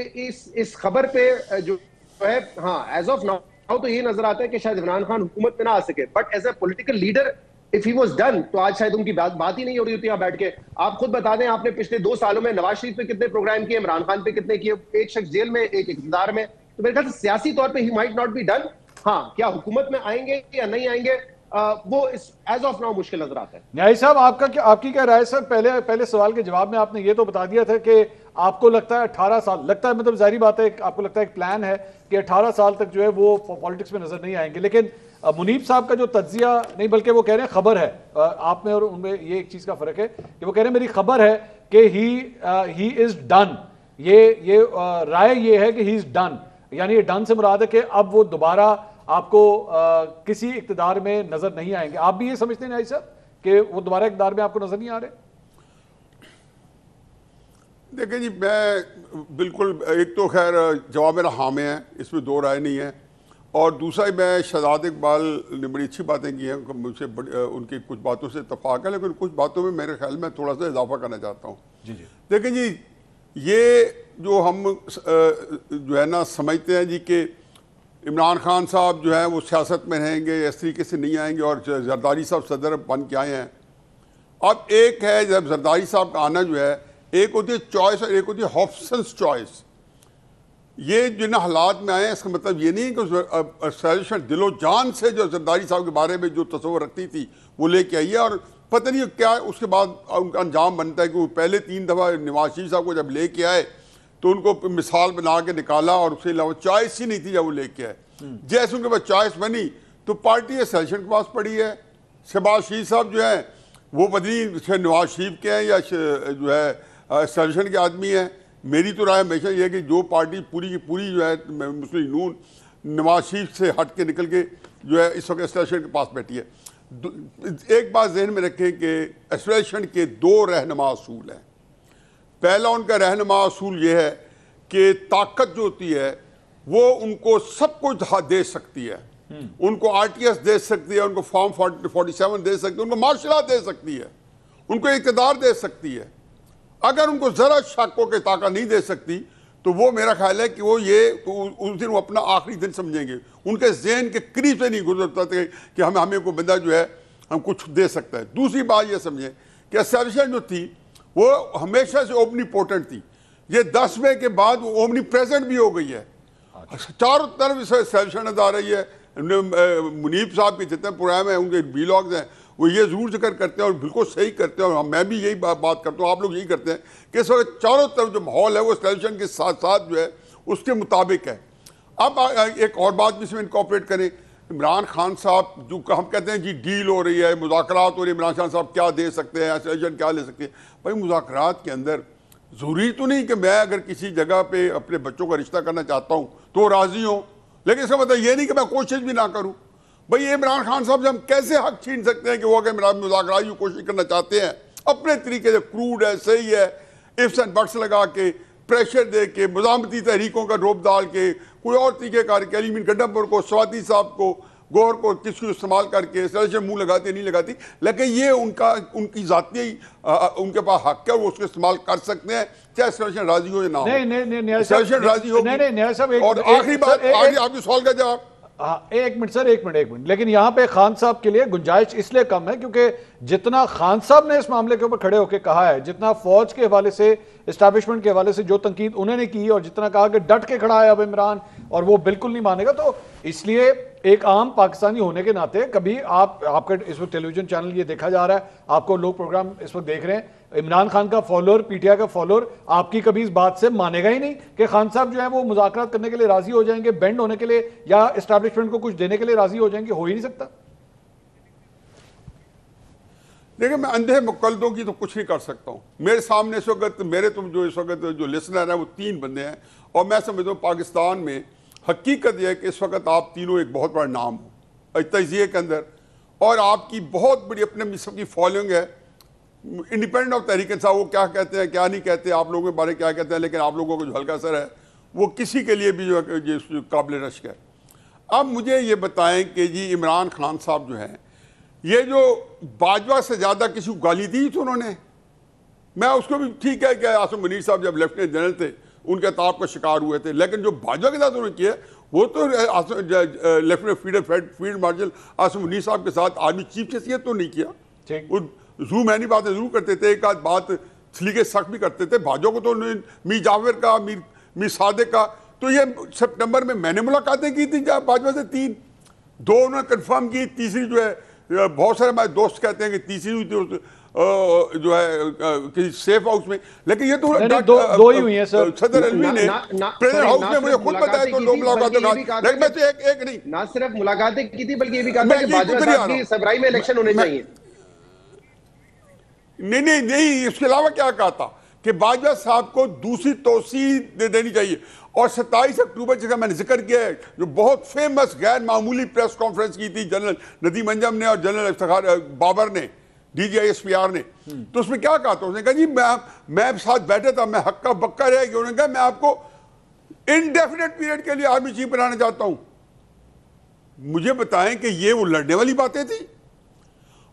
इस खबर पे जो है, हाँ एज ऑफ नाउ तो ये नजर आता है कि शायद इमरान खान हुकूमत में ना आ सके, but as a political leader if he was done तो आज शायद उनकी बात ही नहीं हो रही होती यहाँ बैठ के। आप खुद बता दें, आपने पिछले 2 सालों में नवाज शरीफ पे कितने प्रोग्राम किए, इमरान खान पे कितने किए, एक शख्स जेल में एक इक़्तिदार में, तो मेरे ख्याल से सियासी तौर पे he might not be done. हाँ, क्या हुकूमत में आएंगे या नहीं आएंगे वो एज ऑफ नाउ मुश्किल नजर आता है। न्यायी साहब आपकी क्या राय सर? पहले सवाल के जवाब में आपने ये तो बता दिया था कि आपको लगता है 18 साल लगता है, मतलब जाहिर बात है आपको लगता है एक प्लान है कि 18 साल तक जो है वो पॉलिटिक्स में नजर नहीं आएंगे, लेकिन मुनीब साहब का जो तज्जिया नहीं, बल्कि वो कह रहे हैं खबर है, आप में और उनमें ये एक चीज का फर्क है कि वो कह रहे हैं मेरी खबर है कि ही इज डन। ये राय ये है कि ही इज डन, यानी ये डन से मुराद है कि अब वो दोबारा आपको किसी इक़्तिदार में नजर नहीं आएंगे। आप भी ये समझते हैं साहब कि वो दोबारा इक़्तिदार में आपको नजर नहीं आ रहे? देखिए जी, मैं बिल्कुल, एक तो खैर जवाब मेरा हाँ में है, इसमें 2 राय नहीं है, और दूसरा मैं शहजाद इकबाल ने बड़ी अच्छी बातें की हैं, मुझसे उनकी कुछ बातों से इत्तफाक है, लेकिन कुछ बातों में मेरे ख्याल में थोड़ा सा इजाफा करना चाहता हूँ। जी जी देखिए जी, ये जो हम जो है ना समझते हैं जी कि इमरान खान साहब जो है वो सियासत में रहेंगे, इस तरीके से नहीं आएंगे, और जरदारी साहब सदर बन के आए हैं। अब एक है जब जरदारी साहब का आना जो है, एक होती है चॉइस और एक होती है हॉब्सन्स चॉइस। ये जिन हालात में आए हैं इसका मतलब ये नहीं कि सैलिशन दिलो जान से जो जरदारी साहब के बारे में जो तस्वर रखती थी वो लेके आई है, और पता नहीं क्या उसके बाद उनका अंजाम बनता है कि वो पहले 3 दफ़ा नवाज शरीफ साहब को जब लेके आए तो उनको मिसाल बना के निकाला, और उसके अलावा चॉइस ही नहीं थी जब वो लेके आए। जैसे उनके पास चॉइस बनी तो पार्टी सैलिशन के पास पड़ी है। शहबाज शरीफ साहब जो है वो बदली नवाज शरीफ के हैं या जो है सैलिशन के आदमी हैं। मेरी तो राय हमेशा ये है कि जो पार्टी पूरी की पूरी जो है मुस्लिम नून नवाज शरीफ से हट के निकल के जो है इस वक्त एसोसिएशन के पास बैठी है। एक बात जहन में रखें कि एसोसिएशन के 2 रहनुमा असूल हैं। पहला उनका रहनुमा असूल ये है कि ताकत जो होती है वो उनको सब कुछ दे सकती है, उनको आरटीएस दे सकती है, उनको फॉर्म 47 दे सकती है, उनको मार्शल लॉ दे सकती है, उनको इक़्तिदार दे सकती है। अगर उनको जरा शक हो के ताकत नहीं दे सकती तो वो मेरा ख्याल है कि वो ये उस दिन वो अपना आखिरी दिन समझेंगे। उनके जहन के करीब से नहीं गुजरता था कि हमें कोई बंदा जो है हम कुछ दे सकता है। दूसरी बात ये समझें कि एसोसिएशन जो थी वो हमेशा से ओमनी पोटेंट थी। ये 10 मई के बाद वो ओमनी प्रेजेंट भी हो गई है। चारों तरफ एसोसिएशन नजर आ रही है। मुनीब साहब के जितने प्रोग्राम हैं उनके वीलॉग्स हैं वो ये जरूर जिक्र करते हैं और बिल्कुल सही करते हैं, और मैं भी यही बात करता हूँ, आप लोग यही करते हैं कि इस वक्त चारों तरफ जो माहौल है वो एसोसिएशन के साथ साथ जो है उसके मुताबिक है। अब एक और बात भी इसमें इनकॉर्पोरेट करें, इमरान खान साहब जो हम कहते हैं जी डील हो रही है, मुज़ाकरात हो रही है, इमरान खान साहब क्या दे सकते हैं, सजेशन क्या ले सकते हैं। भाई मुज़ाकरात के अंदर ज़रूरी तो नहीं कि मैं अगर किसी जगह पे अपने बच्चों का रिश्ता करना चाहता हूँ तो राज़ी हूँ, लेकिन इसका मतलब ये नहीं कि मैं कोशिश भी ना करूँ। भाई ये इमरान खान साहब से हम कैसे हक छीन सकते हैं कि वो अगर मुज़ाकरात की कोशिश करना चाहते हैं अपने तरीके से, क्रूड है, सही है, इफ्स एंड बट्स लगा के, प्रेशर दे के, मुज़ामती तहरीकों का रोप डाल के, कोई और तरीके कार के, अलीमीन गड्ढापुर को, स्वाति साहब को, गौर को, किसी को इस्तेमाल करके सर मुंह लगाती नहीं लगाती, लेकिन ये उनकी जाती उनके पास हक है, वो उसको इस्तेमाल कर सकते हैं, चाहे सलेशन राजी हो या ना हो। नहीं सलेशन राजी हो। और आखिरी बात, आपके सवाल का जवाब, हाँ, एक मिनट सर, एक मिनट, लेकिन यहाँ पे खान साहब के लिए गुंजाइश इसलिए कम है क्योंकि जितना खान साहब ने इस मामले के ऊपर खड़े होकर कहा है, जितना फौज के हवाले से, एस्टैब्लिशमेंट के हवाले से जो तनकीद उन्होंने की और जितना कहा कि डट के खड़ा है अब इमरान और वो बिल्कुल नहीं मानेगा, तो इसलिए एक आम पाकिस्तानी होने के नाते कभी आपका इस वक्त टेलीविजन चैनल ये देखा जा रहा है, आपको लोग प्रोग्राम इस वक्त देख रहे हैं, इमरान खान का फॉलोअर, पीटीआई का फॉलोअर आपकी कभी इस बात से मानेगा ही नहीं कि खान साहब जो है वो मुज़ाकरात करने के लिए राजी हो जाएंगे, बेंड होने के लिए या एस्टैब्लिशमेंट को कुछ देने के लिए राजी हो जाएंगे, हो ही नहीं सकता। देखिए मैं अंधे मुकल्दों की तो कुछ नहीं कर सकता हूँ। मेरे सामने इस वक्त मेरे तुम जो इस वक्त जो लिसनर हैं वो 3 बंदे हैं और मैं समझता हूँ पाकिस्तान में हकीकत यह है कि इस वक्त आप तीनों एक बहुत बड़ा नाम हो तजिए के अंदर और आपकी बहुत बड़ी अपने सबकी फॉलोइंग है, इंडिपेंडेंट ऑफ तहरीक इंसाफ। वो क्या कहते हैं क्या नहीं कहते, आप लोगों के बारे में क्या कहते हैं, लेकिन आप लोगों को जो हल्का असर है वो किसी के लिए भी जो है काबिल रश्क है। अब मुझे ये बताएं कि जी इमरान खान साहब जो हैं ये जो बाजवा से ज़्यादा किसी को गाली दी तो उन्होंने, मैं उसको भी ठीक है कि आसिम मुनीर साहब जब लेफ्टिनेंट जनरल थे उनके ताब का शिकार हुए थे, लेकिन जो बाजवा के साथ उन्होंने किया वो तो lieutenant field marshal Asim Munir साहब के साथ आर्मी चीफ से तो नहीं किया। वो जू मैनी बातें जरूर करते थे, एक आध बात सलीके सख्त भी करते थे। बाजवा को तो मीर जावेर का, मीर सादिक का, तो ये सितंबर में मैंने मुलाकातें की थी बाजवा से 3, 2 उन्होंने कन्फर्म की, तीसरी जो है बहुत सारे हमारे दोस्त कहते हैं कि तीसरी हुई थी जो है किसी सेफ हाउस में, लेकिन ये तो दो ही हुई है सर। सदर अलवी ने प्रेसिडेंट हाउस में मुझे खुद बताया तो 2 मुलाकातें, लेकिन मैं तो एक नहीं, ना सिर्फ मुलाकातें की थी बल्कि ये भी कहा था कि बाजवा साहब की सबराई में इलेक्शन होने चाहिए। नहीं, इसके अलावा क्या कहा था कि बाजवा साहब को दूसरी तोसी दे देनी चाहिए। और 27 अक्टूबर जैसा मैंने जिक्र किया है, जो बहुत फेमस गैर मामूली प्रेस कॉन्फ्रेंस की थी जनरल नदीम अंजम ने और जनरल इफ्तिखार बाबर ने, DGISPR ने, तो उसमें क्या कहा था, उसने कहा जी मैं साथ बैठे था, मैं हक्का बक्का रह गया। उन्होंने कहा मैं आपको इनडेफिनेट पीरियड के लिए आर्मी चीफ बनाना चाहता हूं। मुझे बताएं कि ये वो लड़ने वाली बातें थी।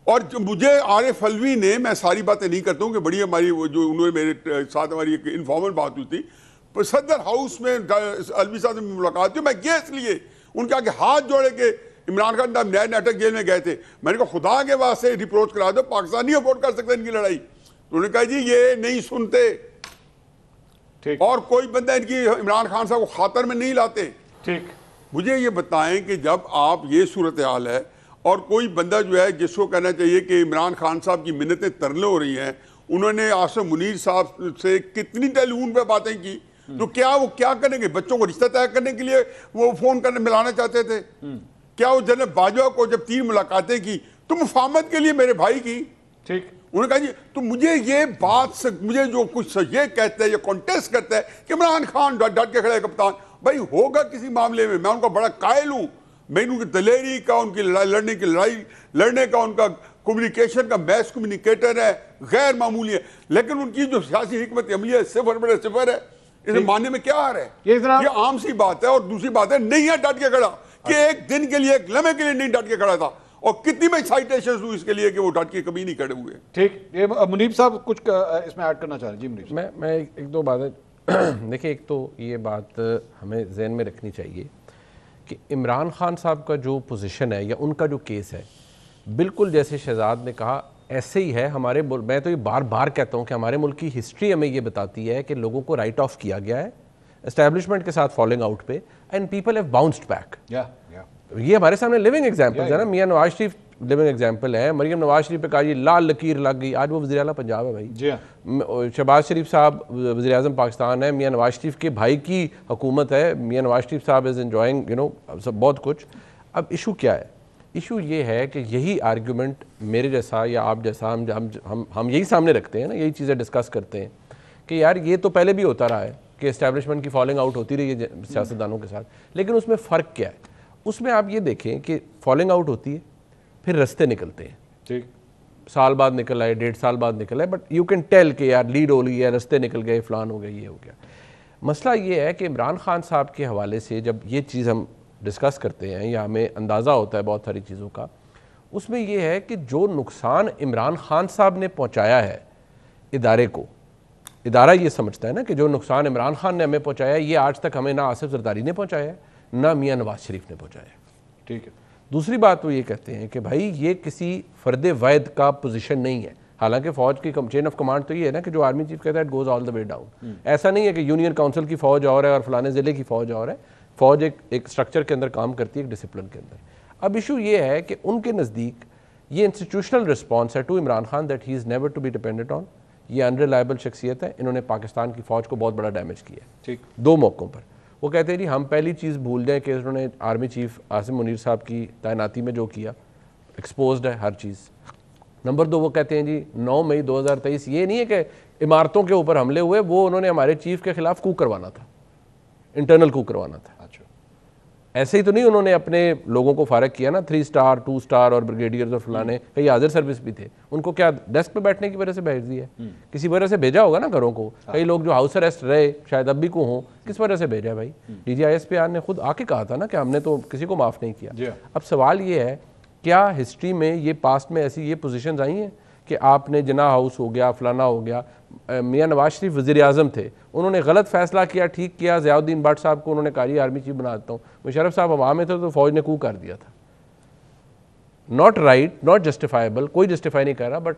और जो मुझे आरिफ अलवी ने, मैं सारी बातें नहीं करता हूँ कि बड़ी हमारी वो जो उन्होंने मेरे साथ हमारी एक इन्फॉर्मल बात हुई थी सदर हाउस में अलवी साहब से मुलाकात हुई, मैं गया इसलिए उनके आगे हाथ जोड़े के इमरान खान साहब नए नाटक जेल में गए थे, मैंने कहा खुदा के वास्ते रिप्रोच करा दो, पाकिस्तान नहीं अफोर्ड कर सकता इनकी लड़ाई। तो उन्होंने कहा जी ये नहीं सुनते, ठीक, और कोई बंदा इनकी इमरान खान साहब को खातर में नहीं लाते। ठीक, मुझे ये बताएं कि जब आप ये सूरत हाल है और कोई बंदा जो है जिसको कहना चाहिए कि इमरान खान साहब की मिन्नतें तरले हो रही हैं, उन्होंने आसिम मुनीर साहब से कितनी टेलीफोन पे बातें की, तो क्या वो क्या करेंगे, बच्चों को रिश्ता तय करने के लिए वो फोन करने मिलाना चाहते थे? क्या वो जनरल बाजवा को जब 3 मुलाकातें की तो मुफाहमत के लिए मेरे भाई की? ठीक, उन्होंने कहा जी तो मुझे ये बात से मुझे जो कुछ ये कहते हैं, ये कॉन्टेस्ट करता है कि इमरान खान डट के खड़े है कप्तान, भाई होगा किसी मामले में, मैं उनका बड़ा कायल हूँ, मैं उनकी दलेरी का, उनकी लड़ाई लड़ने का, उनका कम्युनिकेशन का मैस कम्युनिकेटर है, गैर मामूली है, लेकिन उनकी जो सियासी हिकमत अमली है सिफर है। इसे मानने में क्या आ रहा है? ये आम सी बात है। और दूसरी बात है नहीं है डट के खड़ा कि एक दिन के लिए, एक लम्हे के लिए नहीं डट के खड़ा था, और कितनी में साइटेशंस हुई इसके लिए कि वो डट के कभी नहीं खड़े हुए। ठीक, ये मुनीब साहब कुछ इसमें ऐड करना चाह रहे हैं? जी मुनीब, मैं एक दो बातें देखिए, एक तो ये बात हमें जहन में रखनी चाहिए कि इमरान खान साहब का जो पोजीशन है या उनका जो केस है, बिल्कुल जैसे शहजाद ने कहा ऐसे ही है। हमारे मैं तो ये बार बार कहता हूँ कि हमारे मुल्क की हिस्ट्री हमें ये बताती है कि लोगों को राइट ऑफ किया गया है एस्टैब्लिशमेंट के साथ फॉलोइंग आउट पे, and people have bounced back. ये हमारे सामने लिविंग एग्जांपल्स है ना। मियां नवाज शरीफ लिविंग एग्जांपल है। मरियम नवाज शरीफ पे कहा ये लाल लकीर लग गई, आज वो वज़ीर आला पंजाब है भाई। शहबाज शरीफ साहब वज़ीर आज़म पाकिस्तान है, मियां नवाज शरीफ के भाई की हुकूमत है, मियां नवाज शरीफ साहब इज़ एंजॉइंग बहुत कुछ। अब इशू क्या है? इशू ये है कि यही आर्ग्यूमेंट मेरे जैसा या आप जैसा हम यही सामने रखते हैं ना, यही चीज़ें डिस्कस करते हैं कि यार ये तो पहले भी होता रहा है कि एस्टैब्लिशमेंट की फॉलिंग आउट होती रही है सियासतदानों के साथ, लेकिन उसमें फ़र्क क्या है? उसमें आप ये देखें कि फॉलिंग आउट होती है, फिर रास्ते निकलते हैं, ठीक, साल बाद निकल आए, 1.5 साल बाद निकल आए, बट यू कैन टेल कि यार लीड हो गई है, रास्ते निकल गए, फलान हो गया, ये हो गया। मसला ये है कि इमरान खान साहब के हवाले से जब ये चीज़ हम डिस्कस करते हैं या हमें अंदाज़ा होता है बहुत सारी चीज़ों का, उसमें यह है कि जो नुकसान इमरान खान साहब ने पहुंचाया है इदारे को, इदारा ये समझता है ना कि जो नुकसान इमरान खान ने हमें पहुंचाया है, ये आज तक हमें ना आसिफ जरदारी ने पहुंचाया, ना मियाँ नवाज शरीफ ने पहुंचाया। ठीक है। दूसरी बात वो ये कहते हैं कि भाई ये किसी फ़र्द वाहिद का पोजीशन नहीं है, हालांकि फ़ौज की चेन ऑफ कमांड तो ये है ना कि जो आर्मी चीफ कहता है it goes all the way down. ऐसा नहीं है कि यूनियन काउंसिल की फ़ौज और है और फलाने ज़िले की फ़ौज और है, फ़ौज एक स्ट्रक्चर के अंदर काम करती है, एक डिसिप्लिन के अंदर। अब इशू ये है कि उनके नज़दीक ये इंस्टीट्यूशनल रिस्पॉन्स है to Imran Khan that he is never to be dependent on. ये अनरिलायबल शख्सियत है, इन्होंने पाकिस्तान की फ़ौज को बहुत बड़ा डैमेज किया है। ठीक, 2 मौक़ों पर। वो कहते हैं जी हम पहली चीज़ भूल जाएं कि उन्होंने आर्मी चीफ आसिम मुनीर साहब की तैनाती में जो किया, एक्सपोज्ड है हर चीज़। नंबर 2 वो कहते हैं जी 9 मई 2023 ये नहीं है कि इमारतों के ऊपर हमले हुए, वो उन्होंने हमारे चीफ के खिलाफ कू करवाना था, इंटरनल कू करवाना था। अच्छा, ऐसे ही तो नहीं उन्होंने अपने लोगों को फारग किया ना, 3 स्टार 2 स्टार और ब्रिगेडियर्स और फलाने, कई हाजिर सर्विस भी थे, उनको क्या डेस्क पे बैठने की वजह से भेज दिया? किसी वजह से भेजा होगा ना घरों को। कई लोग जो हाउस अरेस्ट रहे शायद अब भी को हों, किस वजह से भेजा है भाई? DGISPR ने खुद आके कहा था ना कि हमने तो किसी को माफ़ नहीं किया। अब सवाल ये है, क्या हिस्ट्री में ये पास्ट में ऐसी ये पोजीशंस आई हैं कि आपने जिन्ना हाउस हो गया, फलाना हो गया, मियाँ नवाज शरीफ वज़ीर आज़म थे, उन्होंने गलत फैसला किया, ठीक किया, ज़ियाउद्दीन भट्ट साहब को उन्होंने कहा आर्मी चीफ बना देता हूँ, मुशर्रफ साहब अवाम में थे तो फ़ौज ने कू कर दिया था। नॉट राइट, नॉट जस्टिफाइबल, कोई जस्टिफाई नहीं कर रहा, बट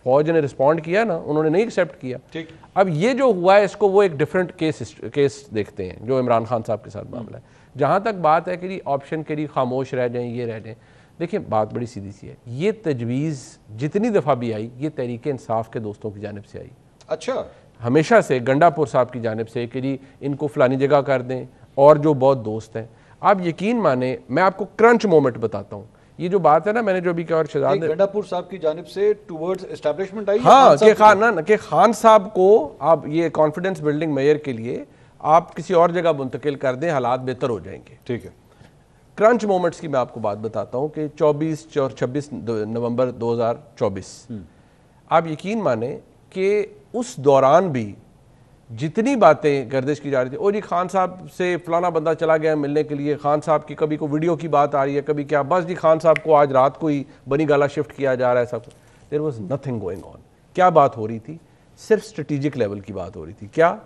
फौज ने रिस्पॉन्ड किया ना, उन्होंने नहीं एक्सेप्ट किया। ठीक। अब ये जो हुआ है इसको वो एक डिफरेंट केस देखते हैं जो इमरान खान साहब के साथ मामला है। जहाँ तक बात है कि ऑप्शन के लिए खामोश रह जाएं, ये रह जाएं, देखिए बात बड़ी सीधी सी है। ये तजवीज़ जितनी दफ़ा भी आई, ये तहरीक इंसाफ के दोस्तों की जानिब से आई। अच्छा, हमेशा से गंडापुर साहब की जानिब से कि जी इनको फलानी जगह कर दें, और जो बहुत दोस्त हैं, आप यकीन माने, मैं आपको क्रंच मोमेंट बताता हूँ। ये जो बात है ना, मैंने जो अभी कहा, और शहजाद गंडापुर साहब की जानिब से टुवर्ड्स एस्टैब्लिशमेंट आई, हाँ, कि खान साहब को आप ये कॉन्फिडेंस बिल्डिंग मेयर के लिए आप किसी और जगह मुंतकिल कर दें, हालात बेहतर हो जाएंगे। ठीक है। क्रंच मोमेंट्स की मैं आपको बात बताता हूँ कि 24 और 26 नवंबर 2024, आप यकीन माने कि उस दौरान भी जितनी बातें गर्दिश की जा रही थी, ओ जी खान साहब से फलाना बंदा चला गया मिलने के लिए, खान साहब की कभी को वीडियो की बात आ रही है, कभी क्या, बस जी खान साहब को आज रात को ही बनी गाला शिफ्ट किया जा रहा है, सब। There was nothing going on. क्या बात हो रही थी? सिर्फ स्ट्रेटेजिक लेवल की बात हो रही थी। क्या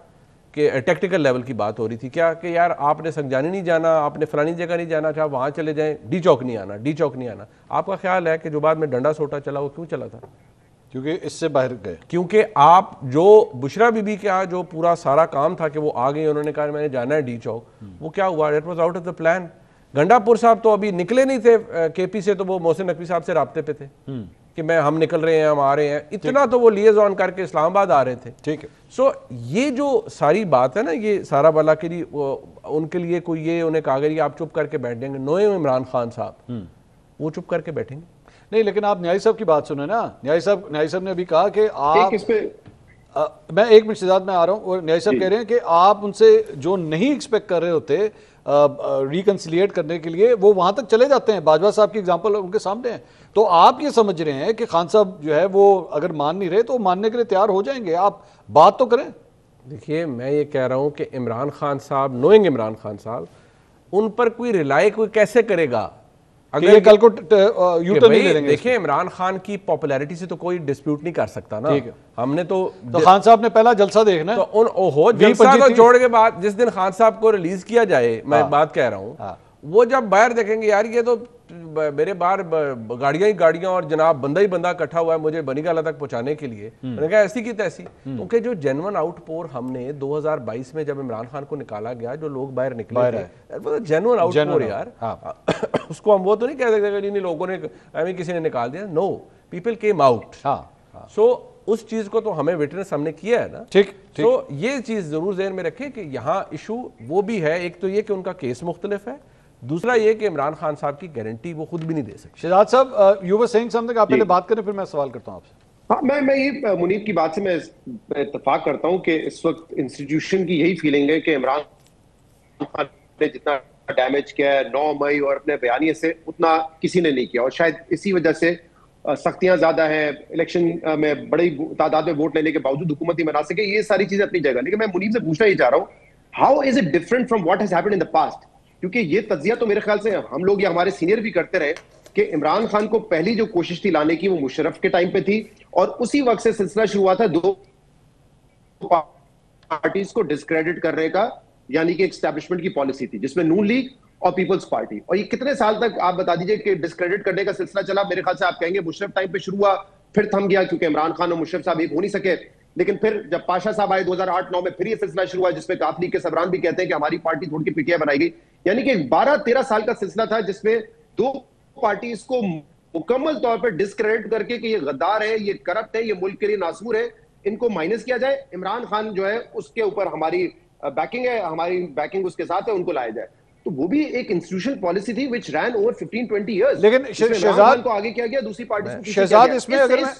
कि टेक्निकल लेवल की बात हो रही थी। क्या कि यार आपने संजानी नहीं जाना, आपने फलानी जगह नहीं जाना, चाहे वहाँ चले जाएं, डी चौक नहीं आना, डी चौक नहीं आना। आपका ख्याल है कि जो बाद में डंडा सोटा चला वो क्यों चला था? क्योंकि इससे बाहर गए, क्योंकि आप जो बुशरा बीबी का जो पूरा सारा काम था कि वो आ गई, उन्होंने कहा मैंने जाना है डी चौक, वो क्या हुआ? It was out of the plan. Gandapur साहब तो अभी निकले नहीं थे केपी से, तो वो मोहसिन नकवी साहब से राब्ते पे थे कि मैं हम निकल रहे हैं, हम आ रहे हैं, इतना तो वो लिएज़ॉन करके इस्लामाबाद आ रहे थे। ठीक है। सो ये जो सारी बात है ना, ये सारा वाला के लिए उनके लिए कोई ये उन्हें कहा गया आप चुप करके बैठ जाएंगे, नोए इमरान खान साहब वो चुप करके बैठेंगे नहीं। लेकिन आप न्यायी साहब की बात सुने ना, न्यायी साहब ने अभी कहा कि आप इस पे मैं 1 मिनट सिद्धार्थ में आ रहा हूँ, न्यायी साहब कह रहे हैं कि आप उनसे जो नहीं एक्सपेक्ट कर रहे होते रिकंसिलिएट करने के लिए, वो वहां तक चले जाते हैं। बाजवा साहब की एग्जांपल उनके सामने है। तो आप ये समझ रहे हैं कि खान साहब जो है वो अगर मान नहीं रहे तो मानने के लिए तैयार हो जाएंगे, आप बात तो करें। देखिए मैं ये कह रहा हूँ कि इमरान खान साहब, नोइंग इमरान खान साहब, उन पर कोई रिलाई कोई कैसे करेगा अगर कल को यूटर्न नहीं ले लेंगे? देखिए इमरान खान की पॉपुलैरिटी से तो कोई डिस्प्यूट नहीं कर सकता ना। ठीक है। हमने तो खान साहब ने पहला जलसा देखना है, तो उन ओहो जलसा को छोड़ के बाद जिस दिन खान साहब को रिलीज किया जाए, मैं बात कह रहा हूँ, वो जब बाहर देखेंगे यार ये तो मेरे बाहर गाड़ियां ही गाड़ियां और जनाब बंदा ही बंदा इकट्ठा हुआ है मुझे बनीगाला तक पहुंचाने के लिए, मैंने कहा ऐसी की तैसी। क्योंकि जो जेन्युइन आउटपोर हमने 2022 में जब इमरान खान को निकाला गया, जो लोग बाहर निकले थे, जेन्युइन आउटपोर यार, उसको हम वो तो नहीं कह सकते कि लोगों ने किसी ने निकाल दिया। No, people came out. So उस चीज को तो हमें विटनेस हमने किया है ना। ठीक। तो ये चीज जरूर ज़हन में रखें कि यहाँ इशू वो भी है, एक तो ये कि उनका केस मुख्तलिफ है, दूसरा ये कि इमरान खान साहब की गारंटी वो खुद भी नहीं दे सकते। शहजाद साहब, यू वर सेइंग समथिंग, आप पहले बात करें फिर मैं सवाल करता हूं आपसे। हाँ, मैं ये मुनीब की बात से मैं इत्तेफाक करता हूं कि इस वक्त इंस्टीट्यूशन की यही फीलिंग है कि इमरान खान ने जितना डैमेज किया है 9 मई और अपने बयानिए से, उतना किसी ने नहीं किया, और शायद इसी वजह से सख्तियां ज्यादा हैं, इलेक्शन में बड़ी तादाद में वोट लेने के बावजूद हुकूमत ही बना सके, ये सारी चीजें अपनी जगह। लेकिन मैं मुनीब से पूछना ही चाह रहा हूं, how is it different from what has happened in the past? क्योंकि ये तज्जिया तो मेरे ख्याल से हम लोग या हमारे सीनियर भी करते रहे कि इमरान खान को पहली जो कोशिश थी लाने की वो मुशर्रफ के टाइम पे थी, और उसी वक्त से सिलसिला शुरू हुआ था दो पार्टीज को डिस्क्रेडिट करने का, यानी कि एस्टैब्लिशमेंट की पॉलिसी थी जिसमें नून लीग और पीपल्स पार्टी। और ये कितने साल तक आप बता दीजिए कि डिस्क्रेडिट करने का सिलसिला चला? मेरे ख्याल से आप कहेंगे मुशर्रफ टाइम पे शुरू हुआ, फिर थम गया क्योंकि इमरान खान और मुशर्रफ साहब एक हो नहीं सके। लेकिन फिर जब पाशा साहब आए 2008-9 में, फिर ये सिलसिला शुरू हुआ जिसमें काफ लीग के सबरान भी कहते हैं कि हमारी पार्टी छोड़ के पीटीआई बनाई गई। यानी कि 12-13 साल का सिलसिला था जिसमें दो पार्टीज को मुकम्मल तौर पर डिस्क्रेडिट करके कि ये गद्दार है, ये करप्ट है, ये मुल्क के लिए नासूर है, इनको माइनस किया जाए। इमरान खान जो है उसके ऊपर हमारी बैकिंग है, हमारी बैकिंग उसके साथ है, उनको लाया जाए। तो वो भी एक इंस्टीट्यूशनल पॉलिसी थी व्हिच रैन ओवर 15-20 इयर्स। लेकिन शहजाद को आगे किया गया, दूसरी पार्टी को शहजाद, इसमें अगर मैं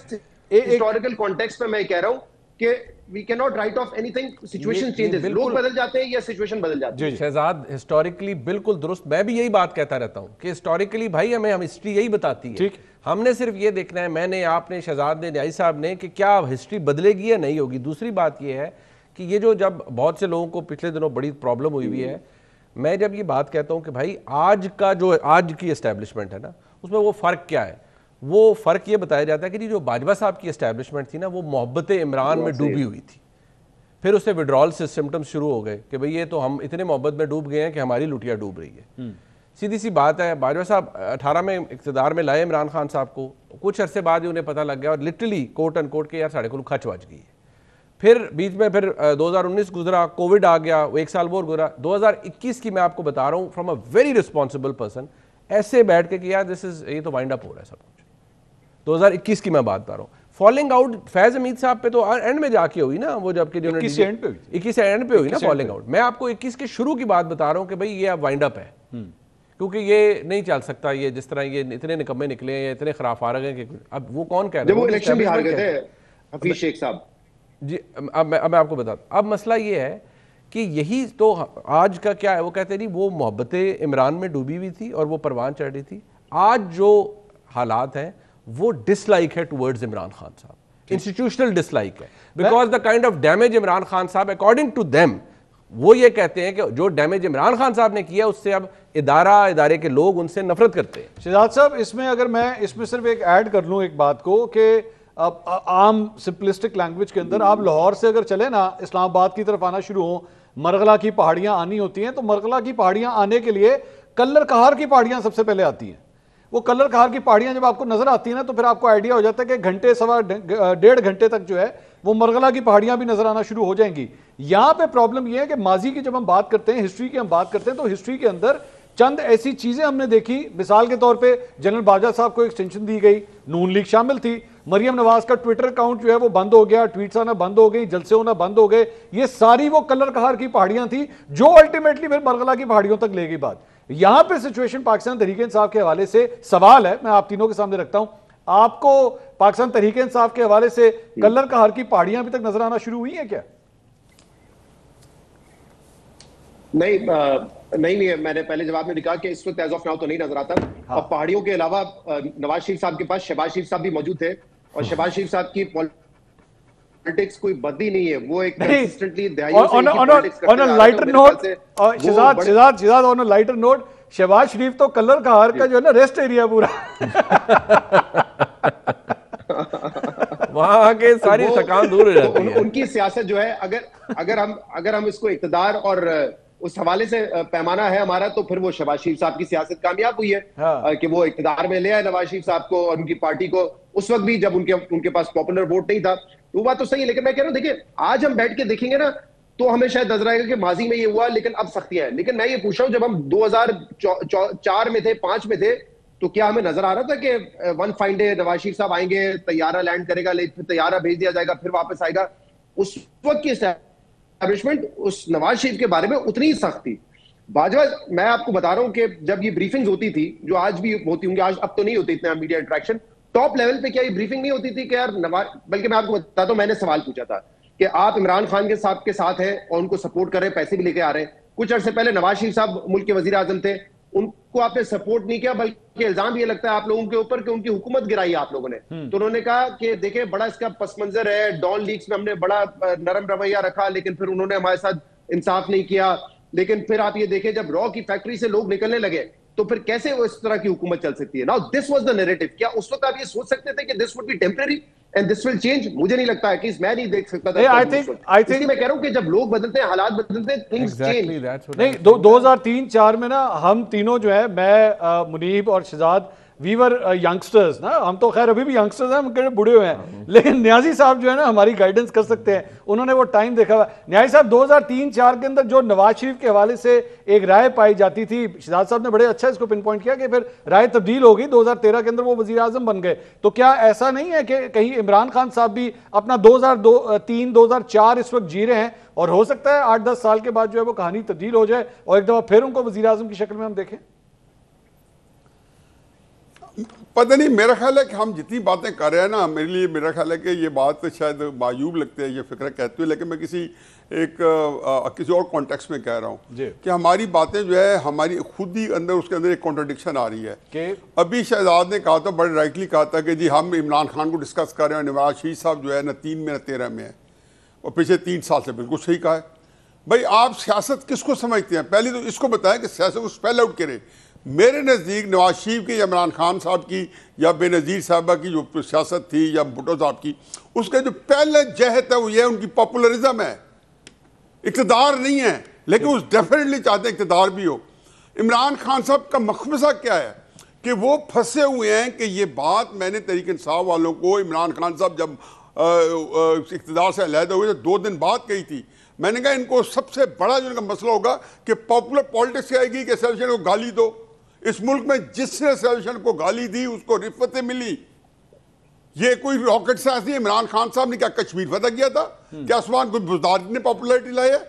हिस्टोरिकल कॉन्टेक्स्ट में मैं कह रहा हूं कि we can not write off anything, situation changes, लोग बदल जाते हैं या सिचुएशन बदल जाती है। शहजाद, हिस्टोरिकली बिल्कुल दुरुस्त, मैं भी यही बात कहता रहता हूं कि हिस्टोरिकली भाई हम हिस्ट्री यही बताती है, हमने सिर्फ ये देखना है, मैंने, आपने, शहजाद ने, न्याई साहब ने, कि क्या हिस्ट्री बदलेगी या नहीं होगी। दूसरी बात ये है कि ये जो जब बहुत से लोगों को पिछले दिनों बड़ी प्रॉब्लम हुई है, मैं जब ये बात कहता हूं कि भाई आज का जो आज की एस्टैब्लिशमेंट है ना, उसमें वो फ़र्क क्या है, वो फ़र्क ये बताया जाता है कि जो बाजवा साहब की एस्टैब्लिशमेंट थी ना, वो मोहब्बत इमरान में डूबी हुई थी। फिर उससे विड्रॉल से सिम्टम्स शुरू हो गए कि भाई ये तो हम इतने मोहब्बत में डूब गए हैं कि हमारी लुटिया डूब रही है। सीधी सी बात है, बाजवा साहब 18 में इक़्तिदार में लाए इमरान खान साहब को, कुछ अरसे बाद ही उन्हें पता लग गया और लिटरली कोट एंड कोट के यार साढ़े को खच बच गई है। फिर बीच में फिर 2019 गुजरा, कोविड आ गया, वो 1 साल और गुजरा। 2021 की मैं आपको बता रहा हूँ from a very responsible person, ऐसे बैठ के कि यार दिस इज, ये तो वाइंड अप हो रहा है सब कुछ। 2021 की मैं बात कर रहा हूँ। फॉलिंग आउट फैज हमीद साहब पे तो एंड में जाके हुई ना, वो जबकि 21 एंड पे हुई ना फॉलिंग आउट। मैं आपको 21 के शुरू की बात बता रहा हूँ कि भाई ये अब वाइंड अप है, क्योंकि ये नहीं चल सकता, ये जिस तरह ये इतने निकम्मे निकले हैं, इतने खराब फारग हैं कि अब वो कौन कह रहे हैं, वो इलेक्शन भी हार गए थे हफीज शेख साहब जी। अब मैं आपको बताता, अब मसला ये है कि यही तो आज का क्या है, वो कहते नहीं वो मोहब्बतें इमरान में डूबी हुई थी और वो परवान चढ़ रही थी। आज जो हालात हैं वो डिसलाइक है टुवर्ड्स इमरान खान साहब, इंस्टीट्यूशनल डिसलाइक है, because the kind of damage Imran Khan साहब अकॉर्डिंग टू देम, वो ये कहते हैं कि जो डैमेज इमरान खान साहब ने किया उससे अब इदारे के लोग उनसे नफरत करते हैं। शहजाद साहब, इसमें अगर मैं इसमें सिर्फ एक ऐड कर लूं एक बात को कि अब आम सिंपलिस्टिक लैंग्वेज के अंदर आप लाहौर से अगर चले ना, इस्लामाबाद की तरफ आना शुरू हो, मरगला की पहाड़ियां आनी होती हैं, तो मरगला की पहाड़ियां आने के लिए कल्लर कहार की पहाड़ियां सबसे पहले आती हैं। वो कल्लर कहार की पहाड़ियां जब आपको नजर आती है ना, तो फिर आपको आइडिया हो जाता है कि घंटे सवा 1.5 घंटे तक जो है वो मरगला की पहाड़ियां भी नजर आना शुरू हो जाएंगी। यहां पे प्रॉब्लम यह है कि माजी की जब हम बात करते हैं, हिस्ट्री की हम बात करते हैं, तो हिस्ट्री के अंदर चंद ऐसी चीजें हमने देखी, मिसाल के तौर पे जनरल बाजवा साहब को एक्सटेंशन दी गई, नून लीग शामिल थी, मरियम नवाज का ट्विटर अकाउंट जो है वो बंद हो गया, ट्वीट्स आना बंद हो गई, जलसे होना बंद हो गए। ये सारी वो कलर कहार की पहाड़ियां थी जो अल्टीमेटली फिर मरगला की पहाड़ियों तक ले गई बात। यहां पे सिचुएशन पाकिस्तान तहरीक-ए-इंसाफ के हवाले से सवाल है, मैं आप तीनों के सामने रखता हूं, आपको पाकिस्तान तहरीक-ए-इंसाफ के हवाले से कलर कहार की पहाड़ियां अभी तक नजर आना शुरू हुई हैं क्या? नहीं है, मैंने पहले जवाब में लिखा कि इस वक्त एज ऑफ नाउ तो नहीं नजर आता। और पहाड़ियों के अलावा नवाज शरीफ साहब के पास शहबाज शरीफ साहब भी मौजूद थे, और शहबाज शरीफ साहब की पॉलिटिक्स कोई बदी नहीं है, वो एक कंसिस्टेंटली दहाइयों से इनकी पॉलिटिक्स करते आ रहे हैं। On a lighter note, Shahzad on a lighter note, Shehbaz Sharif तो कलर कहार का जो है ना रेस्ट एरिया पूरा वहां के सारी थकान दूर हो जाती है। उनकी सियासत जो है, अगर हम इसको इक़्तिदार और उस हवाले से पैमाना है हमारा, तो फिर वो शहबाज शरीफ साहब की सियासत कामयाब हुई है कि वो इक़्तिदार में ले आए नवाज शरीफ साहब को और उनकी पार्टी को, उस वक्त भी जब उनके पास पॉपुलर वोट नहीं था। वो बात तो सही है, लेकिन मैं कह रहा हूं, देखिए आज हम बैठ के देखेंगे ना, तो हमें शायद नजर आएगा कि माजी में ये हुआ लेकिन अब सख्तियां हैं। लेकिन मैं ये पूछ रहा हूं, जब हम 2004 में थे, 5 में थे, तो क्या हमें नजर आ रहा था कि one fine day Nawaz Sharif साहब आएंगे, तैयारा लैंड करेगा, फिर तैयारा भेज दिया जाएगा, फिर वापस आएगा? उस वक्त की एस्टैब्लिशमेंट उस नवाज शरीफ के बारे में उतनी ही सख्त थी। बाजवा, मैं आपको बता रहा हूं कि जब ये ब्रीफिंग्स होती थी, जो आज भी होती होंगी, आज अब तो नहीं होती इतना मीडिया इंटरेक्शन, टॉप लेवल पे क्या ये ब्रीफिंग नहीं होती थी कि यार नवाज, बल्कि मैं आपको बताता हूं, मैंने सवाल पूछा था कि आप इमरान खान के साथ हैं और उनको सपोर्ट कर रहे हैं, पैसे भी लेके आ रहे हैं। कुछ अर्से पहले नवाज शरीफ साहब मुल्क के वजीर आजम थे, उनको आपने सपोर्ट नहीं किया, बल्कि इल्जाम ये लगता है आप लोगों के ऊपर कि उनकी हुकूमत गिराई आप लोगों ने। तो उन्होंने कहा कि देखिए बड़ा इसका पस मंजर है, डॉन लीक्स में हमने बड़ा नरम रवैया रखा, लेकिन फिर उन्होंने हमारे साथ इंसाफ नहीं किया। लेकिन फिर आप ये देखें, जब रॉ की फैक्ट्री से लोग निकलने लगे तो फिर कैसे वो इस तरह की हुकूमत चल सकती है? Now this was the narrative. क्या उस वक्त आप ये सोच सकते थे कि this would be temporary and this will change? मुझे नहीं लगता है कि मैं नहीं देख सकता था। आई थिंक मैं कह रहा हूं कि जब लोग बदलते हैं, हालात बदलते हैं, थिंग्स चेंज। नहीं, 2003-4 में ना हम तीनों जो है, मैं, मुनीब और शहजाद, वी वर यंगस्टर्स ना, हम तो खैर अभी भी यंगस्टर्स हैं, हम कहीं बुढ़े हुए हैं, लेकिन न्याजी साहब जो है ना हमारी गाइडेंस कर सकते हैं, उन्होंने वो टाइम देखा हुआ। न्याजी साहब 2003-4 के अंदर जो नवाज शरीफ के हवाले से एक राय पाई जाती थी, शहजाद साहब ने बड़े अच्छा इसको पिन पॉइंट किया कि फिर राय तब्दील हो गई, 2013 के अंदर वो वजीर आजम बन गए। तो क्या ऐसा नहीं है कि कहीं इमरान खान साहब भी अपना 2003-2004 इस वक्त जी रहे हैं, और हो सकता है 8-10 साल के बाद जो है वो कहानी तब्दील हो जाए और एक दफा फिर उनको वजीर आजम की शक्ल में हम देखें? पता नहीं, मेरा ख्याल है कि हम जितनी बातें कर रहे हैं ना, मेरे लिए मेरा ख्याल है कि ये बात शायद मायूब लगती है, ये फिक्र कहते हुए, लेकिन मैं किसी और कॉन्टेक्स्ट में कह रहा हूँ कि हमारी बातें जो है, हमारी खुद ही अंदर उसके अंदर एक कॉन्ट्रडिक्शन आ रही है कि अभी शहजाद ने कहा था, बड़े राइटली कहा था कि जी हम इमरान खान को डिस्कस कर रहे हैं, नवाज शरीफ साहब जो है ना 3 में ना 13 में है, और पिछले 3 साल से बिल्कुल सही कहा है। भाई आप सियासत किसको समझते हैं? पहले तो इसको बताएं कि सियासत को स्पेल आउट करें। मेरे नज़दीक नवाज शरीफ की या इमरान खान साहब की या बेनज़ीर साहबा की जो सियासत थी या भुट्टो साहब की, उसका जो पहला जहत है वो ये उनकी पॉपुलरिज्म है, इक़्तिदार नहीं है, लेकिन उस डेफिनेटली चाहते हैं इक़्तिदार भी हो। इमरान खान साहब का मखमसा क्या है कि वो फंसे हुए हैं कि ये बात मैंने तहरीक इंसाफ वालों को, इमरान खान साहब जब इक़्तिदार से अलहदा हुए तो 2 दिन बाद कही थी। मैंने कहा इनको सबसे बड़ा जो इनका मसला होगा कि पॉपुलर पॉलिटिक्स आएगी कि सेल्यूशन को गाली दो। इस मुल्क में जिसने सेल्यूशन को गाली दी उसको रिश्वतें मिली। ये कोई रॉकेट साइंस नहीं। इमरान खान साहब ने क्या कश्मीर फतह किया था? क्या उस्मान कोई बुज़दारी ने पॉपुलरिटी लाई है?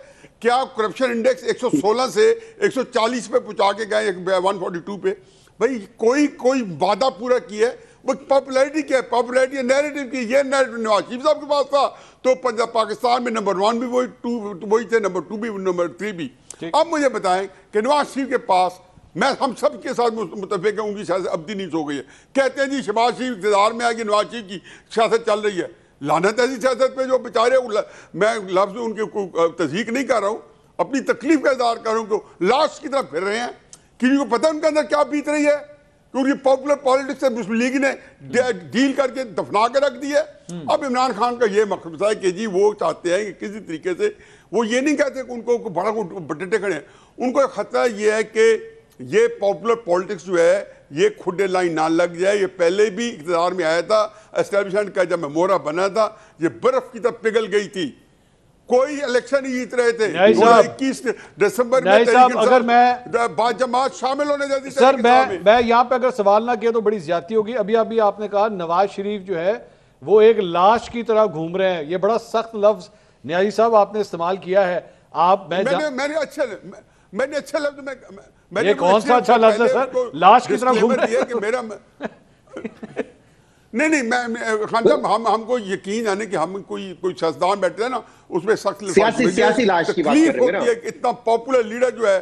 क्या करप्शन इंडेक्स 116 से 140 पे पहुंचा के गए, 142 पे? भाई कोई वादा पूरा किया है। वो पॉपुलैरिटी क्या है? पॉपुलैरिटी नैरेटिव की। ये नैरेटिव नवाज शरीफ साहब के पास था तो पाकिस्तान में नंबर 1 भी वही थे, नंबर 2 भी, नंबर 3 भी। अब मुझे बताएं कि नवाज शरीफ के पास, मैं हम सब के साथ मुतफिक हूं, उनकी सियासत अब नहीं हो गई है। कहते हैं जी शहबाज शरीफ इक़्तिदार में आके नवाज शरीफ की सियासत चल रही है। लानत ऐसी सियासत पे जो बेचारे, मैं लफ्ज़ उनके तस्दीक नहीं कर रहा हूँ, अपनी तकलीफ का इज़हार कर रहा हूँ कि लाश की तरफ फिर रहे हैं। किसी को पता है उनके अंदर क्या बीत रही है? क्योंकि पॉपुलर पॉलिटिक्स से मुस्लिम लीग ने डील करके दफना के रख दी है। अब इमरान खान का ये मकसद है कि जी वो चाहते हैं कि किसी तरीके से, वो ये नहीं कहते कि उनको बड़ा बटेटे खड़े हैं, उनको खतरा ये है कि ये पॉपुलर पॉलिटिक्स जो है ये खुडे लाइन ना लग जाए। ये पहले भी इक़्तिदार में आया था, एस्टेब्लिशमेंट का जब मेमोरा बना था, ये बर्फ की तरफ पिघल गई थी, कोई इलेक्शन ही जीत रहे थे। 21 दिसंबर में अगर मैं बाजमात शामिल होने जाती। सर मैं यहाँ पे अगर सवाल ना किया तो बड़ी ज्यादती होगी। अभी आपने कहा नवाज शरीफ जो है वो एक लाश की तरह घूम रहे हैं, ये बड़ा सख्त लफ्ज न्याजी साहब आपने इस्तेमाल किया है। आप मैंने अच्छा लफ्ज, ये कौन सा अच्छा लफ्ज है सर? लाश की तरह घूम रहे हैं कि मेरा नहीं मैं खान साहब, हमको यकीन है कि हम कोई सियासतदान बैठे हैं ना, उसमें सख्त सियासी लाश की बात कर रहे हैं। इतना पॉपुलर लीडर जो है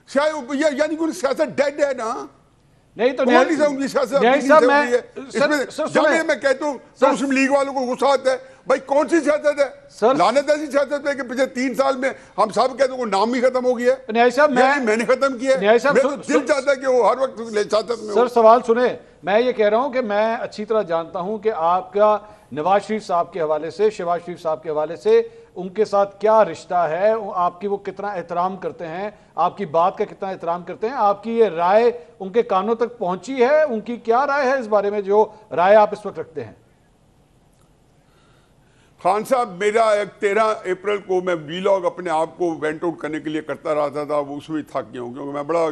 शायद, यानी कि सियासत डेड है ना। नहीं तो मैं कहता हूँ मुस्लिम लीग वालों को गुस्सा आता है, भाई कौन सी सियासत है सर? लानत ऐसी सियासत है कि पिछले 3 साल में हम सब कहते हैं नाम ही खत्म हो गया है। न्याय साहब मैंने खत्म किया है, दिल चाहता है कि वो हर वक्त सियासत में। सर सवाल सुने, मैं ये कह रहा हूं कि मैं अच्छी तरह जानता हूं कि आपका नवाज शरीफ साहब के हवाले से, शहबाज शरीफ साहब के हवाले से उनके साथ क्या रिश्ता है, आपकी वो कितना एहतराम करते हैं, आपकी बात का कितना एहतराम करते हैं, आपकी ये राय उनके कानों तक पहुंची है, उनकी क्या राय है इस बारे में जो राय आप इस वक्त रखते हैं? खान साहब, मेरा 13 अप्रैल को मैं वीलॉग अपने आप को वेंट आउट करने के लिए करता रहा था, वो उसमें थक गया हूँ क्योंकि मैं बड़ा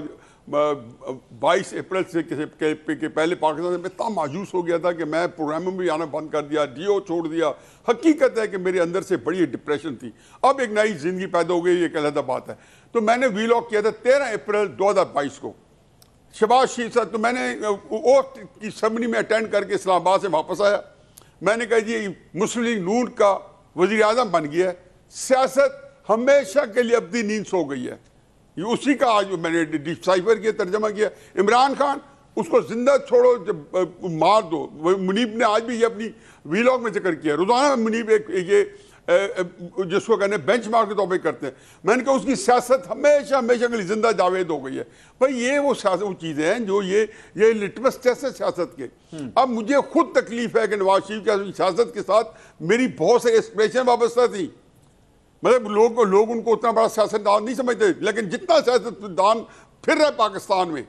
22 अप्रैल से के पहले पाकिस्तान में इतना मायूस हो गया था कि मैं प्रोग्रामों में आना बंद कर दिया, डीओ छोड़ दिया। हकीकत है कि मेरे अंदर से बड़ी डिप्रेशन थी। अब एक नई जिंदगी पैदा हो गई, ये एक अलग बात है। तो मैंने वीलॉग किया था 13 अप्रैल 2022 को शहबाज शरीफ साहब। तो मैंने ओथ की सेरेमनी में अटेंड करके इस्लामाबाद से वापस आया। मैंने कहा जी मुस्लिम लीग नून का वज़ीर आज़म बन गया है, सियासत हमेशा के लिए अपनी नींद सो गई है। ये उसी का आज मैंने डिसाइफर किया, तर्जमा किया। इमरान खान उसको जिंदा छोड़ो, जब मार दो। मुनीब ने आज भी ये अपनी वीलॉग में जिक्र किया। रोजाना मुनीब एक ये जिसको कहने बेंच मार्क के तौर पर करते हैं। मैंने कहा उसकी सियासत हमेशा हमेशा के लिए जिंदा जावेद हो गई है। भाई ये वो चीज़ें हैं जो ये लिटमस टेस्ट है सियासत के। अब मुझे खुद तकलीफ है कि नवाज शरीफ की सियासत के साथ मेरी बहुत सारी एक्सप्रेशन वाबस्ता थी। मतलब लोग उनको उतना बड़ा सियासतदान नहीं समझते, लेकिन जितना सियासतदान फिर रहा है पाकिस्तान में,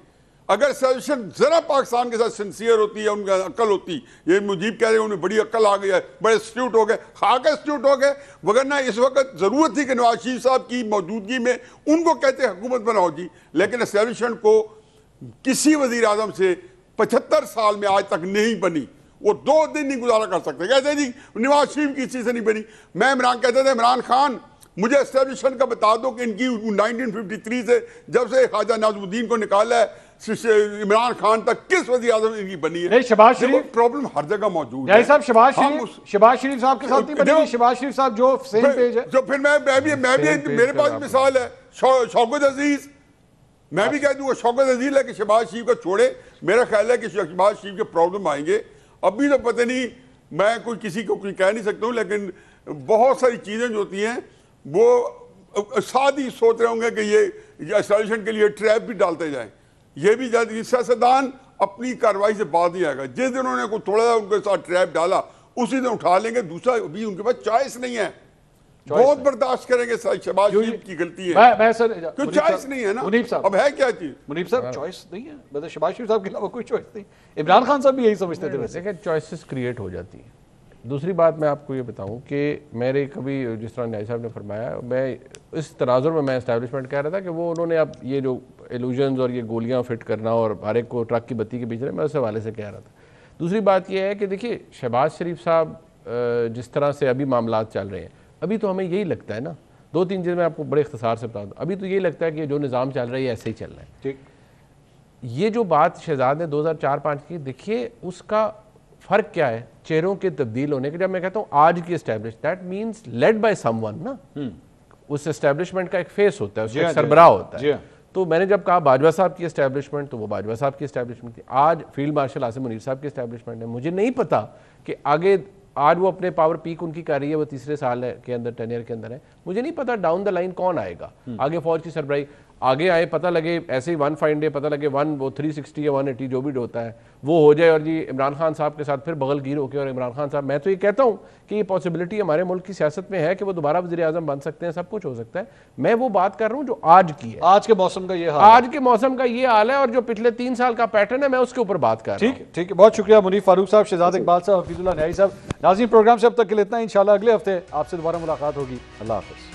अगर सिचुएशन जरा पाकिस्तान के साथ सिंसियर होती है, उनका अक्ल होती, ये मुजीब कह रहे हैं उन्हें बड़ी अक्ल आ गई है, बड़े इंस्टीट्यूट हो गए, खाक इंस्टीट्यूट हो गए, वगरना इस वक्त जरूरत थी कि नवाज शरीफ साहब की मौजूदगी में उनको कहते हुकूमत बनाओ जी। लेकिन एस्टेब्लिशमेंट को किसी वजीर आजम से 75 साल में आज तक नहीं बनी। वो 2 दिन नहीं गुजारा कर सकते। कहते जी नवाज शरीफ की चीज से नहीं बनी। मैं इमरान कहते थे इमरान खान मुझे एस्टेब्लिशमेंट का बता दो कि इनकी 1953 से जब से ख्वाजा नाज़मुद्दीन को निकाला है इमरान खान तक किस वज़ीर आज़म इनकी बनी है। शहबाज शरीफ प्रॉब्लम हर जगह मौजूद है साहब। शहबाज शरीफ साहब के साथ नहीं बनी। शहबाज शरीफ साहब जो सेम पेज है। तो फिर मैं भी मेरे पास मिसाल है शौकत अजीज। मैं भी कह दूंगा शौकत अजीज है कि शहबाज शरीफ को छोड़े। मेरा ख्याल है कि शहबाज शरीफ के प्रॉब्लम आएंगे। अभी तो पता नहीं, मैं कोई किसी को कुछ कह नहीं सकता हूँ, लेकिन बहुत सारी चीज़ें जो होती हैं वो साथ ही सोच रहे होंगे कि ये एस्टेब्लिशमेंट के लिए ट्रैप भी डालते जाएं। ये भी सियासतदान अपनी कार्रवाई से बात नहीं आएगा। जिस दिन उन्होंने कोई थोड़ा सा उनके साथ ट्रैप डाला उसी दिन उठा लेंगे। दूसरा अभी उनके पास चॉइस नहीं है, बहुत बर्दाश्त करेंगे। शहबाज शरीफ की गलती है, मैं सर क्यों चॉइस नहीं है ना। मुनीब साहब अब है क्या चीज? मुनीब साहब चॉइस नहीं है, मतलब शहबाज शरीफ साहब के अलावा कोई चॉइस नहीं। इमरान खान साहब भी यही समझते थे। वैसे चॉइसेस क्रिएट हो जाती है। दूसरी बात मैं आपको ये बताऊं कि मेरे कभी जिस तरह न्याय साहब ने फरमाया, मैं इस तनाजुर में मैं एस्टैब्लिशमेंट कह रहा था कि वो उन्होंने अब ये जो इल्यूजन्स और ये गोलियां फिट करना और हर एक को ट्रक की बत्ती के पीछे, मैं उस हवाले से कह रहा था। दूसरी बात यह है कि देखिए शहबाज शरीफ साहब जिस तरह से अभी मामलात चल रहे हैं, अभी तो हमें यही लगता है ना, 2-3 चीज़ मैं आपको बड़े इख्तिसार से बता दूँ। अभी तो यही लगता है कि जो निज़ाम चल रहा है ऐसे ही चल रहा है। ठीक, ये जो बात शहजाद ने 2004-5 की, देखिए उसका फ़र्क क्या है चेहरों के तब्दील होने के। जब मैं कहता हूँ आज की establish, that means led by someone ना। उस एस्टैब्लिशमेंट का एक फेस होता है, उसका एक सरबराह होता है। तो मैंने जब कहा बाजवा साहब की एस्टैब्लिशमेंट, तो वो बाजवा साहब की एस्टैब्लिशमेंट थी। आज फील्ड मार्शल आसिम मुनीर साहब की एस्टैब्लिशमेंट है। मुझे नहीं पता कि आगे आज वो अपने पावर पीक उनकी कर रही है, वो 3रे साल के अंदर टेनियर के अंदर है। मुझे नहीं पता डाउन द लाइन कौन आएगा आगे। फौज की सरबराही आगे आए, पता लगे ऐसे ही 1 फाइन डे, पता लगे 360 या 180 जो भी होता है वो हो जाए और जी इमरान खान साहब के साथ फिर बगलगीर होकर। और इमरान खान साहब, मैं तो ये कहता हूँ कि ये पॉसिबिलिटी हमारे मुल्क की सियासत में है कि वो दोबारा वज़ीर आज़म बन सकते हैं, सब कुछ हो सकता है। मैं वो बात कर रहा हूँ जो आज की है, आज के मौसम का ये हाल, आज के मौसम का ये हाल है, और जो पिछले 3 साल का पैटर्न है मैं उसके ऊपर बात कर रहा हूँ। ठीक है, बहुत शुक्रिया मुनीब फारूक साहब, शहजाद इकबाल साहब, हफीजुल्लाह न्याई साहब। नाज़रीन, प्रोग्राम से अब तक के लिए इतना ही। इंशाल्लाह अगले हफ्ते आपसे दोबारा मुलाकात होगी। अल्लाह हाफ़िज़।